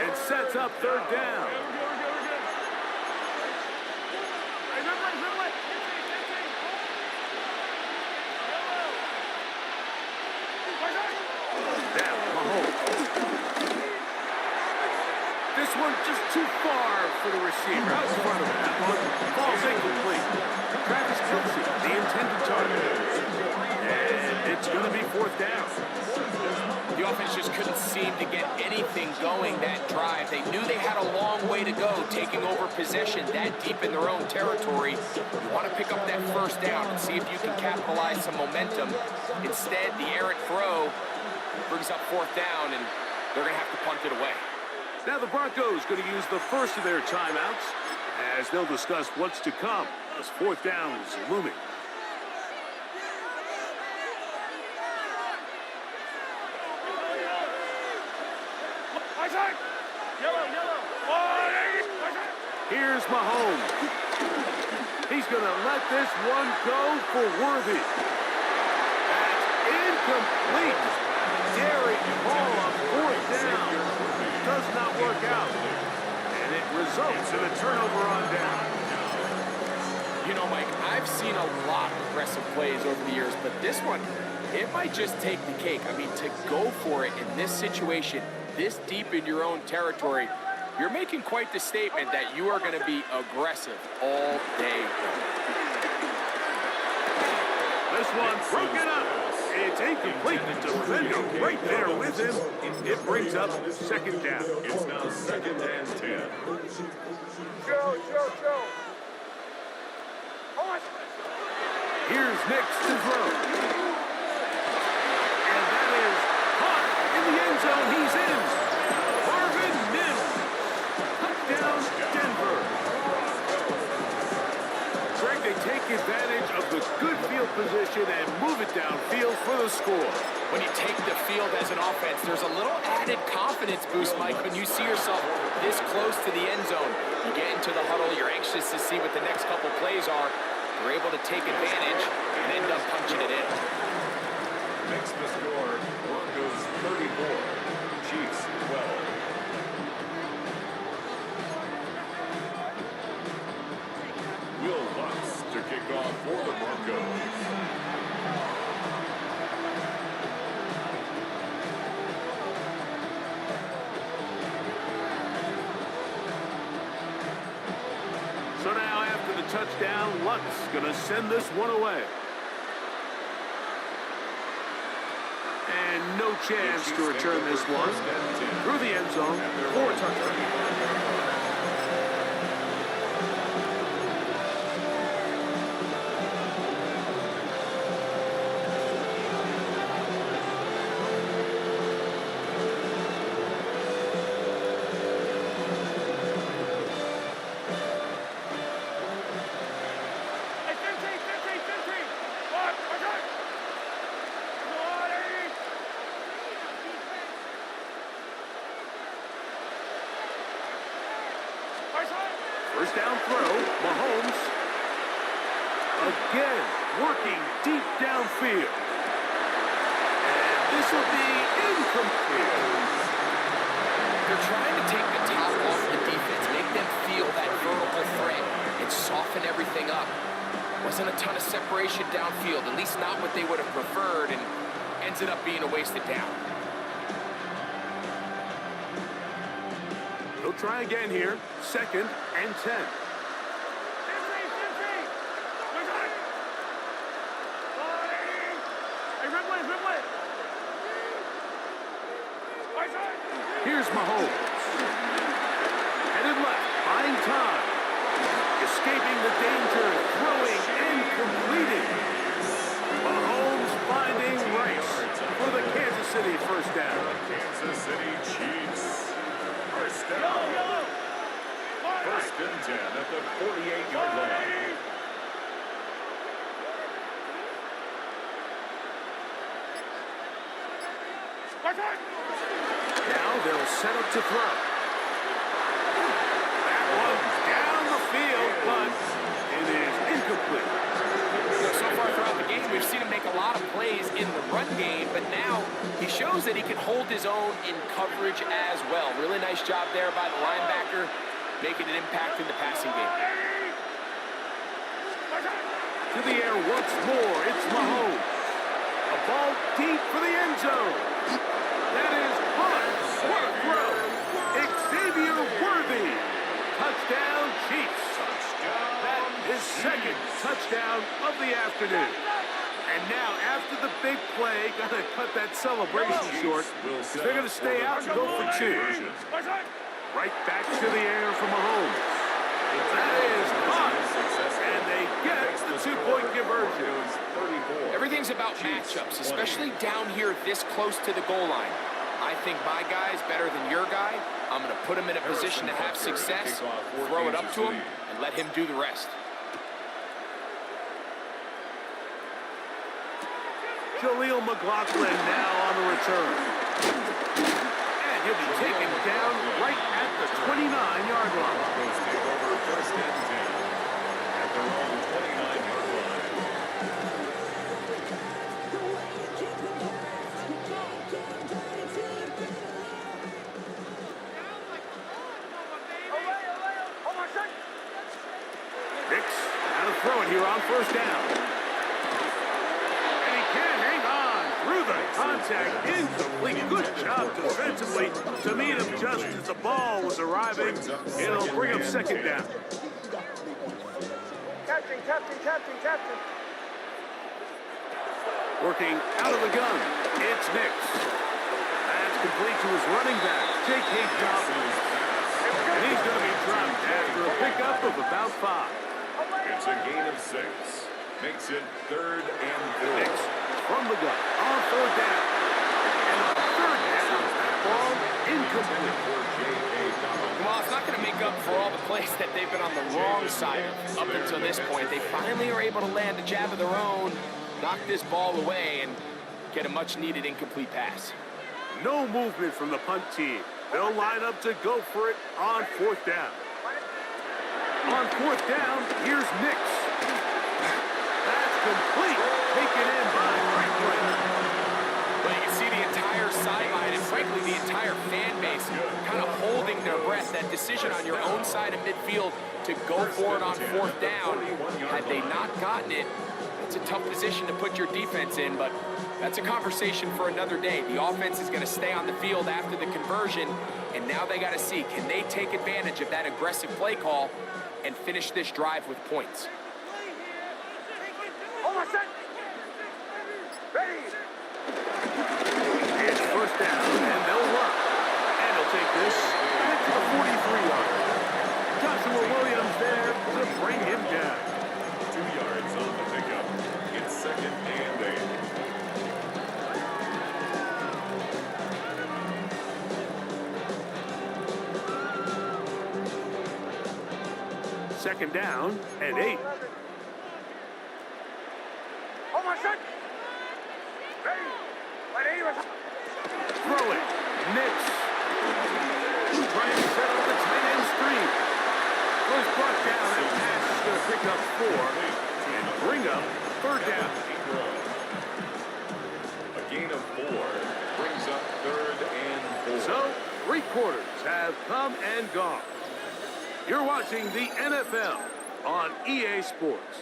and sets up 3rd down. Now Mahomes. This one just too far for the receiver. Out in front of him. That one falls incomplete. Travis Kelce, the intended target. And it's going to be 4th down. The offense just couldn't seem to get anything going that drive. They knew they had a long way to go, taking over possession that deep in their own territory. You want to pick up that 1st down and see if you can capitalize some momentum. Instead, the errant throw brings up 4th down, and they're going to have to punt it away. Now the Broncos going to use the first of their timeouts as they'll discuss what's to come as 4th down is looming. Here's Mahomes. He's going to let this one go for Worthy. That's incomplete. Daring ball on fourth down. Does not work out. And it results in a turnover on down. You know, Mike, I've seen a lot of aggressive plays over the years, but this one, it might just take the cake. I mean, to go for it in this situation, this deep in your own territory, you're making quite the statement that you are going to be aggressive all day long. This one's broken up. It's incomplete. The defender right there with him. It brings up second down. It's now 2nd and 10. Joe. Here's next to throw. And that is caught in the end zone. He's in. Marvin Mims. Touchdown, Denver. Greg, they take advantage of the good field position and move it downfield for the score. When you take the field as an offense, there's a little added confidence boost, Mike, when you see yourself this close to the end zone. You get into the huddle, you're anxious to see what the next couple plays are. You're able to take advantage and end up punching it in. Makes the score Broncos 34, Chiefs 12. Will Lutz to kick off for the Broncos. So now after the touchdown, Lutz going to send this one away. And no chance to return this one through the end zone for a touchdown. First down throw, Mahomes. Again, working deep downfield. And this will be incomplete. They're trying to take the top off the defense, make them feel that vertical threat, and soften everything up. Wasn't a ton of separation downfield, at least not what they would have preferred, and ended up being a wasted down. He'll try again here. 2nd and 10. Here's Mahomes. Headed left, buying time. Escaping the danger, throwing and completing. Mahomes finding Rice for the Kansas City first down. Kansas City Chiefs. First down. 1st and 10 at the 48-yard line. Now they'll set up to throw. That one down the field, but it is incomplete. So far throughout the game, we've seen him make a lot of plays in the run game, but now he shows that he can hold his own in coverage as well. Really nice job there by the linebacker, making an impact in the passing game. To the air once more, it's Mahomes. A ball deep for the end zone. That is Hunt. What a throw. Xavier Worthy. Touchdown, Chiefs. That is 2nd touchdown of the afternoon. And now, after the big play, got to cut that celebration short. They're going to stay out and go for 2. Right back to the air for Mahomes. That is caught. And they get the 2-point conversion. Everything's about matchups, especially down here this close to the goal line. I think my guy's better than your guy. I'm going to put him in a position to have success, throw it up to him, and let him do the rest. Jaleel McLaughlin now on the return. And he'll be taken down right at the 29-yard line. throw it here on first down. And he can't hang on through the contact. Incomplete. Good job defensively to meet him just as the ball was arriving. It'll bring up second down. Captain. Working out of the gun, it's Niggaz. That's complete to his running back, J.K. Dobbins. And he's going to be dropped after a pickup of about 5. It's a gain of 6. Makes it 3rd and 4. Niggaz from the gun on 4th down. And on 3rd down, that ball incomplete. Well, it's not going to make up for all the plays that they've been on the wrong side of up until this point. They finally are able to land a jab of their own, knock this ball away, and get a much-needed incomplete pass. No movement from the punt team. They'll line up to go for it on 4th down. On 4th down, here's Niggaz. That's complete. Taken in by Franklin. Well, you can see the entire sideline and, frankly, the entire fan base kind of holding their breath. That decision on your own side of midfield to go for it on 4th down, had they not gotten it, it's a tough position to put your defense in, but that's a conversation for another day. The offense is going to stay on the field after the conversion, and now they got to see, can they take advantage of that aggressive play call and finish this drive with points? Almost set. Ready. It's first down, and they'll run. And they'll take this back to the 43-yard. Joshua Williams there to bring him down. 2 yards on the pickup. It's 2nd and 8. Second down and 8. Almost set. Ready. Throw it. Niggaz. Trying to set up the tight end screen. Was brought down and pass is going to pick up 4 and bring up 3rd down. A gain of 4 brings up 3rd and 4. So, 3 quarters have come and gone. You're watching the NFL on EA Sports.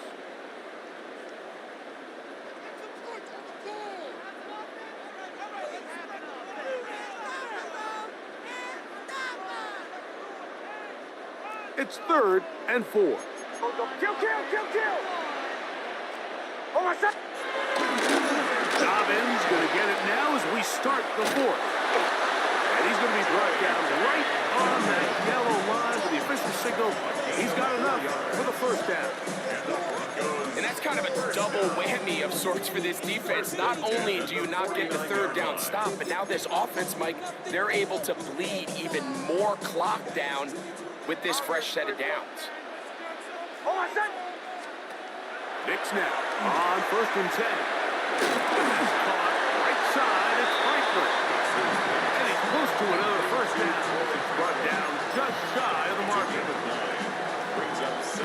It's 3rd and 4. Kill. Almost set. Dobbins going to get it now as we start the 4th. And he's going to be brought down right on that yellow line with the official signal. He's got enough for the 1st down. And that's kind of a double whammy of sorts for this defense. Not only do you not get the 3rd down stop, but now this offense, Mike, they're able to bleed even more clock down with this fresh set of downs. Niggaz now on 1st and 10. That's caught right side. It's Franklin. And he's close to another 1st down. It's brought down just shy of the market.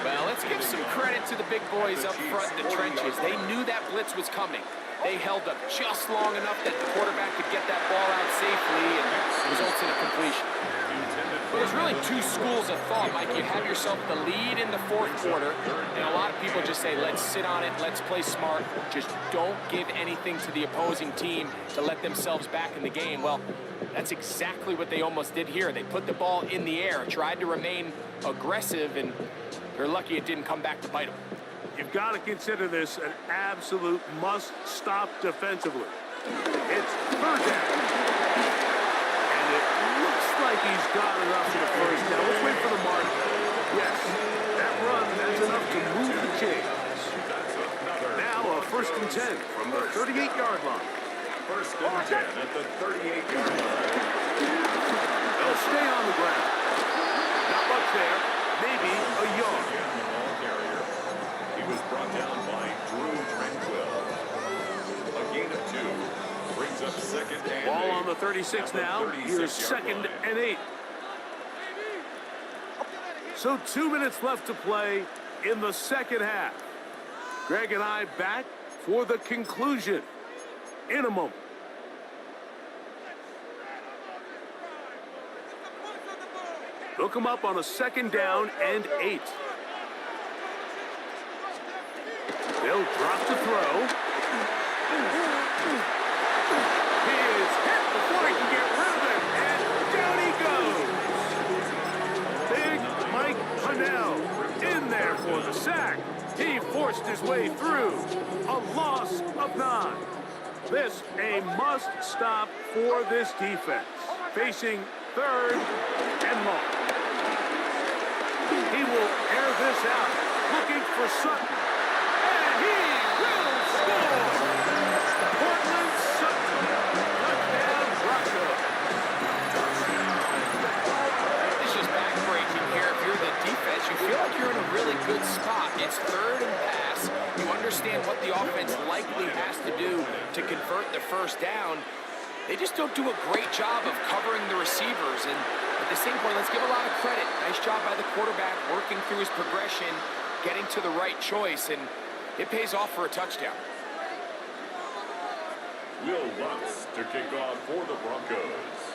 Well, let's give some credit to the big boys up front in the trenches. They knew that blitz was coming. They held up just long enough that the quarterback could get that ball out safely and results in a completion. Well, there's really 2 schools of thought, Mike. You have yourself the lead in the 4th quarter, and a lot of people just say, let's sit on it, let's play smart, just don't give anything to the opposing team to let themselves back in the game. Well, that's exactly what they almost did here. They put the ball in the air, tried to remain aggressive, and they're lucky it didn't come back to bite them. You've got to consider this an absolute must-stop defensively. It's 3rd down. And it looks like he's got enough for the 1st down. Let's wait for the mark. Yes, that run, that's enough to move the chains. Now a 1st and 10 from the 38-yard line. 1st and 10 at the 38-yard line. They'll stay on the ground. Not much there. Maybe a yard. He was brought down by Drew Tranquil. A gain of 2 brings up 2nd and 8. Ball on the 36 now. Here's 2nd and 8. So 2 minutes left to play in the 2nd half. Greg and I back for the conclusion in a moment. They'll come up on a 2nd down and 8. They'll drop to throw. He is hit before he can get rid of it, and down he goes. Big Mike Pennell in there for the sack. He forced his way through. A loss of 9. This a must stop for this defense. Facing 3rd and long. He will air this out, looking for Sutton. And he will score! Portland Sutton, touchdown Broncos. It's just backbreaking here. If you're the defense, you feel like you're in a really good spot. It's 3rd and pass. You understand what the offense likely has to do to convert the first down. They just don't do a great job of covering the receivers. And at the same point, let's give a lot of credit. Nice job by the quarterback working through his progression, getting to the right choice, and it pays off for a touchdown. Will Lutz to kick off for the Broncos.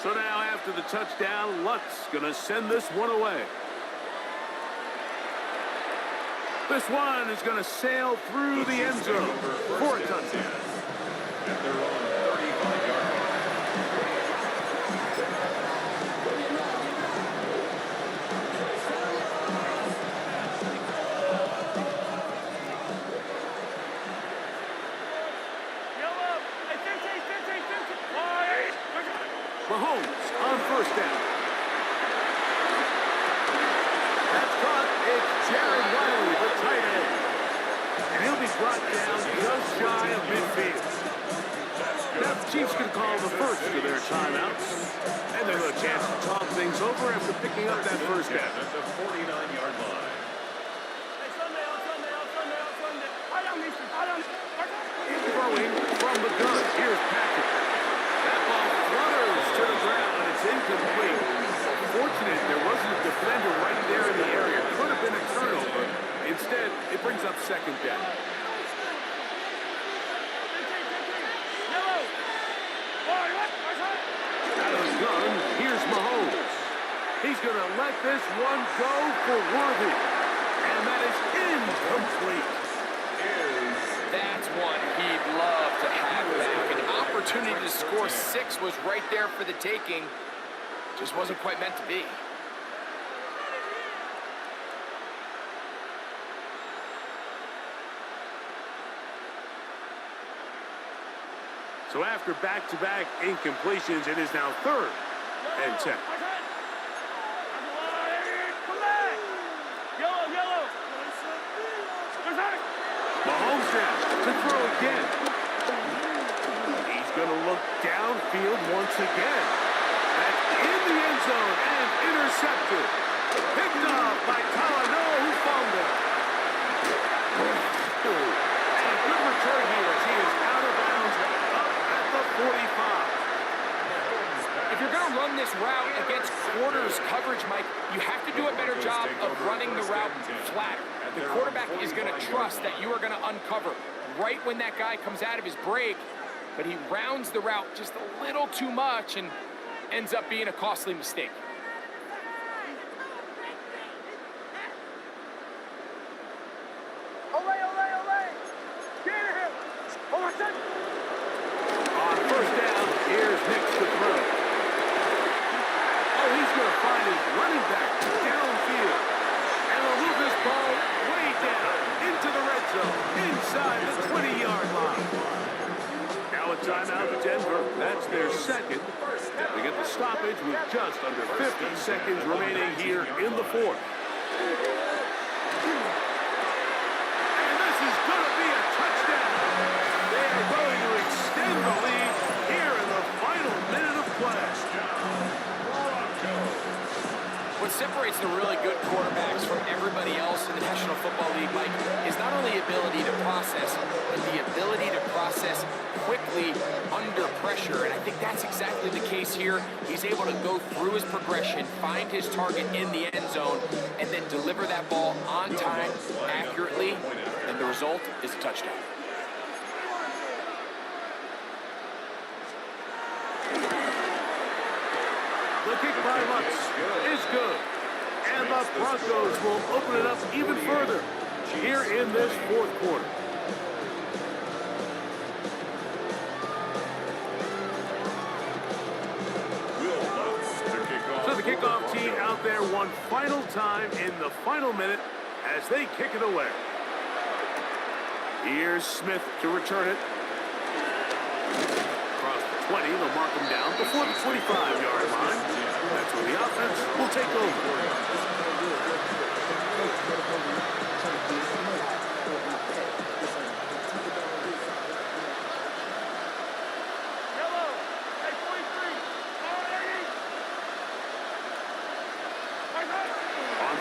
So now after the touchdown, Lutz gonna send this one away. This one is gonna sail through the end zone for a touchdown. And they're on 35-yard line. Mahomes on first down. That's caught. It's Jared Wiley, the tight end. And he'll be brought down just shy of midfield. Now the Chiefs can call the first of their timeouts. And they'll have a chance to talk things over after picking up that first down. At the 49-yard line. Throwing from the gun. Here's Patrick. That ball flutters to the ground, and it's incomplete. Fortunate there wasn't a defender right there in the area. Could have been a turnover. Instead, it brings up second down. Out of the gun, here's Mahomes. He's going to let this one go for Worthy. And that is incomplete. That's one he'd love to have back. An opportunity to score 6 was right there for the taking. Just wasn't quite meant to be. So after back-to-back incompletions, it is now 3rd and 10. Mahomes down to throw again. He's going to look downfield once again. That's in the end zone and intercepted. Picked off by Talano, who fumbled. And a good return here as he is out of bounds up at the 45. If you're going to run this route against quarters coverage, Mike, you have to do a better job of running the route flatter. The quarterback is going to trust that you are going to uncover right when that guy comes out of his break, but he rounds the route just a little too much and ends up being a costly mistake. On first down, here's Niggaz to throw. Oh, he's going to find his running back downfield. And will move this ball way down into the red zone, inside the 20-yard line. Now a timeout to Denver. That's their second. They get the stoppage with just under 50 seconds remaining here in the 4th. And this is going to be a touchdown. They are going to extend the lead here in the final minute of play. What separates the really good quarterbacks from everybody else in the National Football League, Mike, is not only ability to process, but the ability to process quickly under pressure. And I think that's exactly the case here. He's able to go through his progression, find his target in the end zone, and then deliver that ball on time, accurately, and the result is a touchdown. The kick by Lutz is good. And the Broncos will open it up even further. here in this fourth quarter. So the kickoff team out there one final time in the final minute as they kick it away. Here's Smith to return it. Across the 20, they'll mark him down before the 25-yard line. That's where the offense will take over.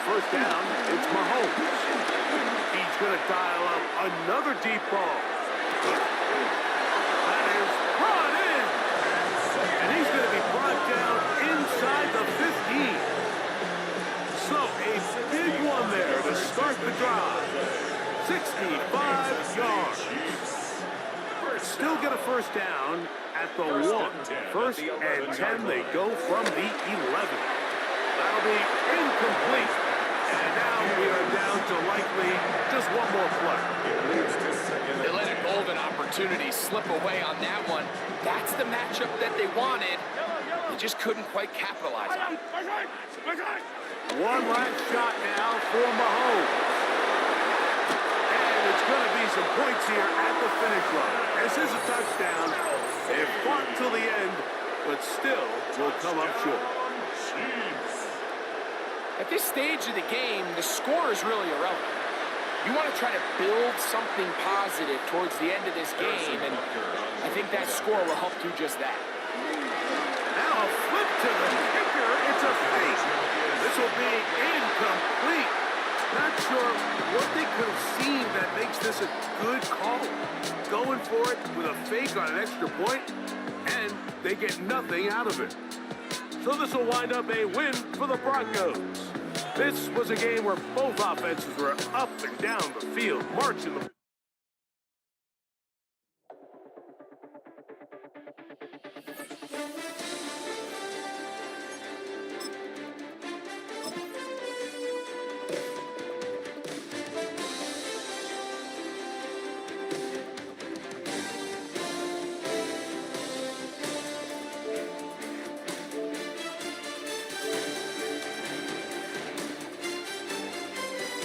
First down, it's Mahomes. He's going to dial up another deep ball. That is brought in. And he's going to be brought down inside the 15. So a big one there to start the drive. 65 yards. Still get a first down at the 1. First and 10, they go from the 11. That'll be incomplete. And now we are down to likely just one more play. They let a golden opportunity slip away on that one. That's the matchup that they wanted. They just couldn't quite capitalize on it. One last shot now for Mahomes. And it's going to be some points here at the finish line. This is a touchdown. They fought till the end, but still will come up short. At this stage of the game, the score is really irrelevant. You want to try to build something positive towards the end of this game, and I think that score will help do just that. Now a flip to the kicker. It's a fake. This will be incomplete. Not sure what they could have seen that makes this a good call. Going for it with a fake on an extra point, and they get nothing out of it. So this will wind up a win for the Broncos. This was a game where both offenses were up and down the field, marching the...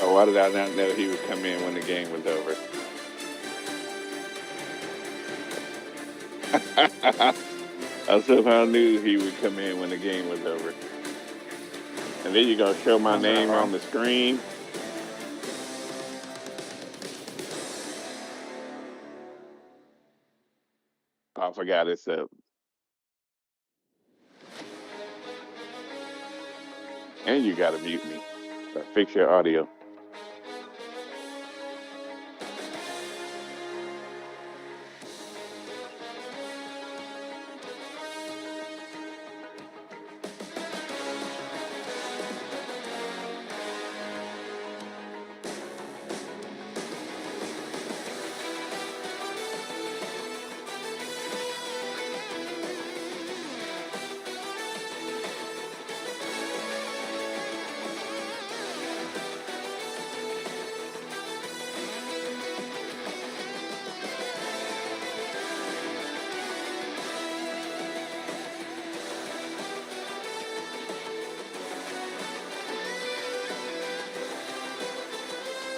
Why did I not know he would come in when the game was over? I somehow knew he would come in when the game was over. And then you're going to show my name on the screen. I forgot it's up. And you got to mute me. So fix your audio.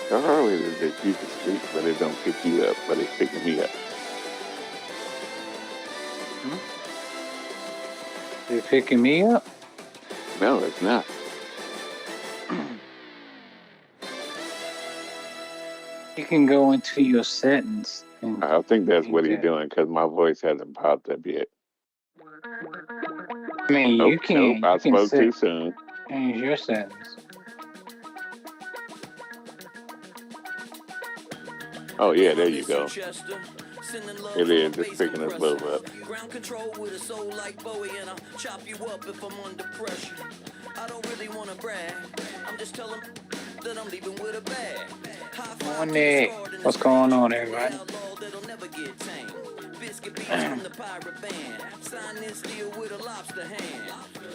How hard is it that you can speak, but it don't pick you up, but it's picking me up? You're picking me up? No, it's not. You can go into your settings. I think that's what he's doing because my voice hasn't popped up yet. I mean, you can. Nope, I spoke too soon. Change your settings. Oh, yeah, there you go. It is just picking us both up. Ground control with a soul like Bowie, and I'll chop you up if I'm under pressure. I don't really want to brag. I'm just telling that I'm leaving with a bag. Nick, what's going on, everybody? Biscuit beats from the pirate band. Sign this deal with a lobster hand.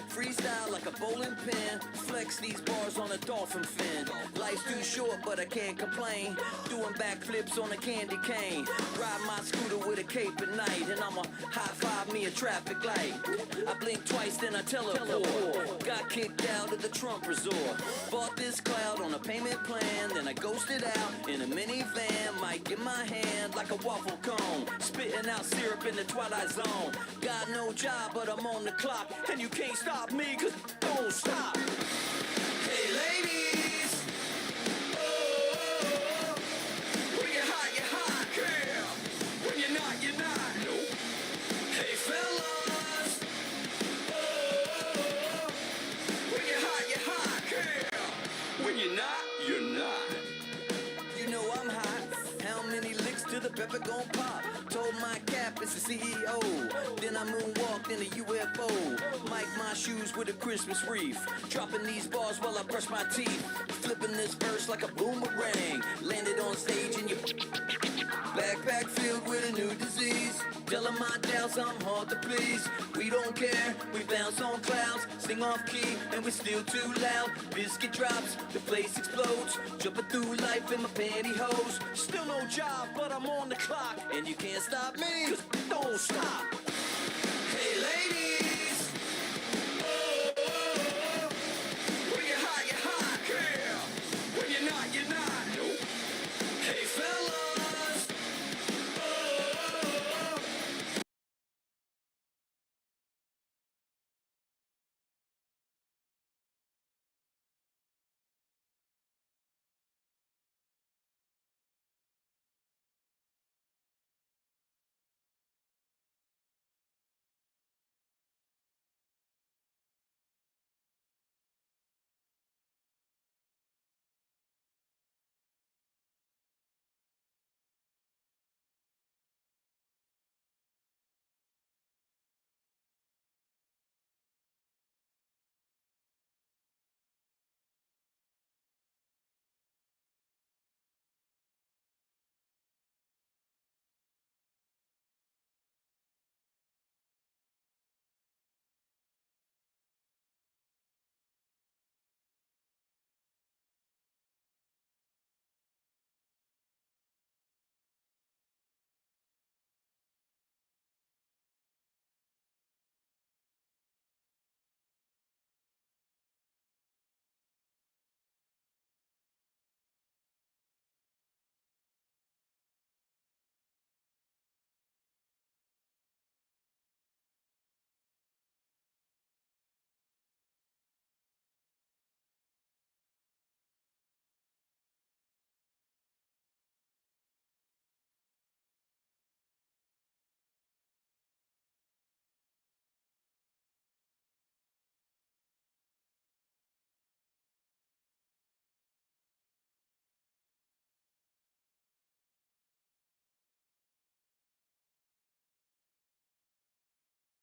Freestyle like a bowling pin. Flex these bars on a a dolphin fin. Life's too short, but I can't complain. Doing backflips on a candy cane. Ride my scooter with a cape at night, and I'ma high five me a traffic light. I blink twice, then I teleport. Got kicked out of the Trump resort. Bought this cloud on a payment plan, then I ghosted out in a minivan. Mic in my hand like a waffle cone, spitting out syrup in the twilight zone. Got no job, but I'm on the clock, and you can't stop me, cause don't stop. Hey ladies, oh, when you're hot, yeah. When you're not, you're not. Nope. Hey fellas, oh, when you're hot, yeah. When you're not, you're not. You know I'm hot. How many licks till the pepper gon' pop? Told my cap it's the CEO. Then I moonwalked in a UFO. Mic my shoes with a Christmas wreath. Dropping these bars while I brush my teeth. Flipping this verse like a boomerang. Landed on stage in your backpack filled with a new disease. Telling my doubts I'm hard to please. We don't care, we bounce on clouds. Sing off key and we're still too loud. Biscuit drops, the place explodes. Jumping through life in my pantyhose. Still no job, but I'm on the clock. And you can't stop me, cause don't stop.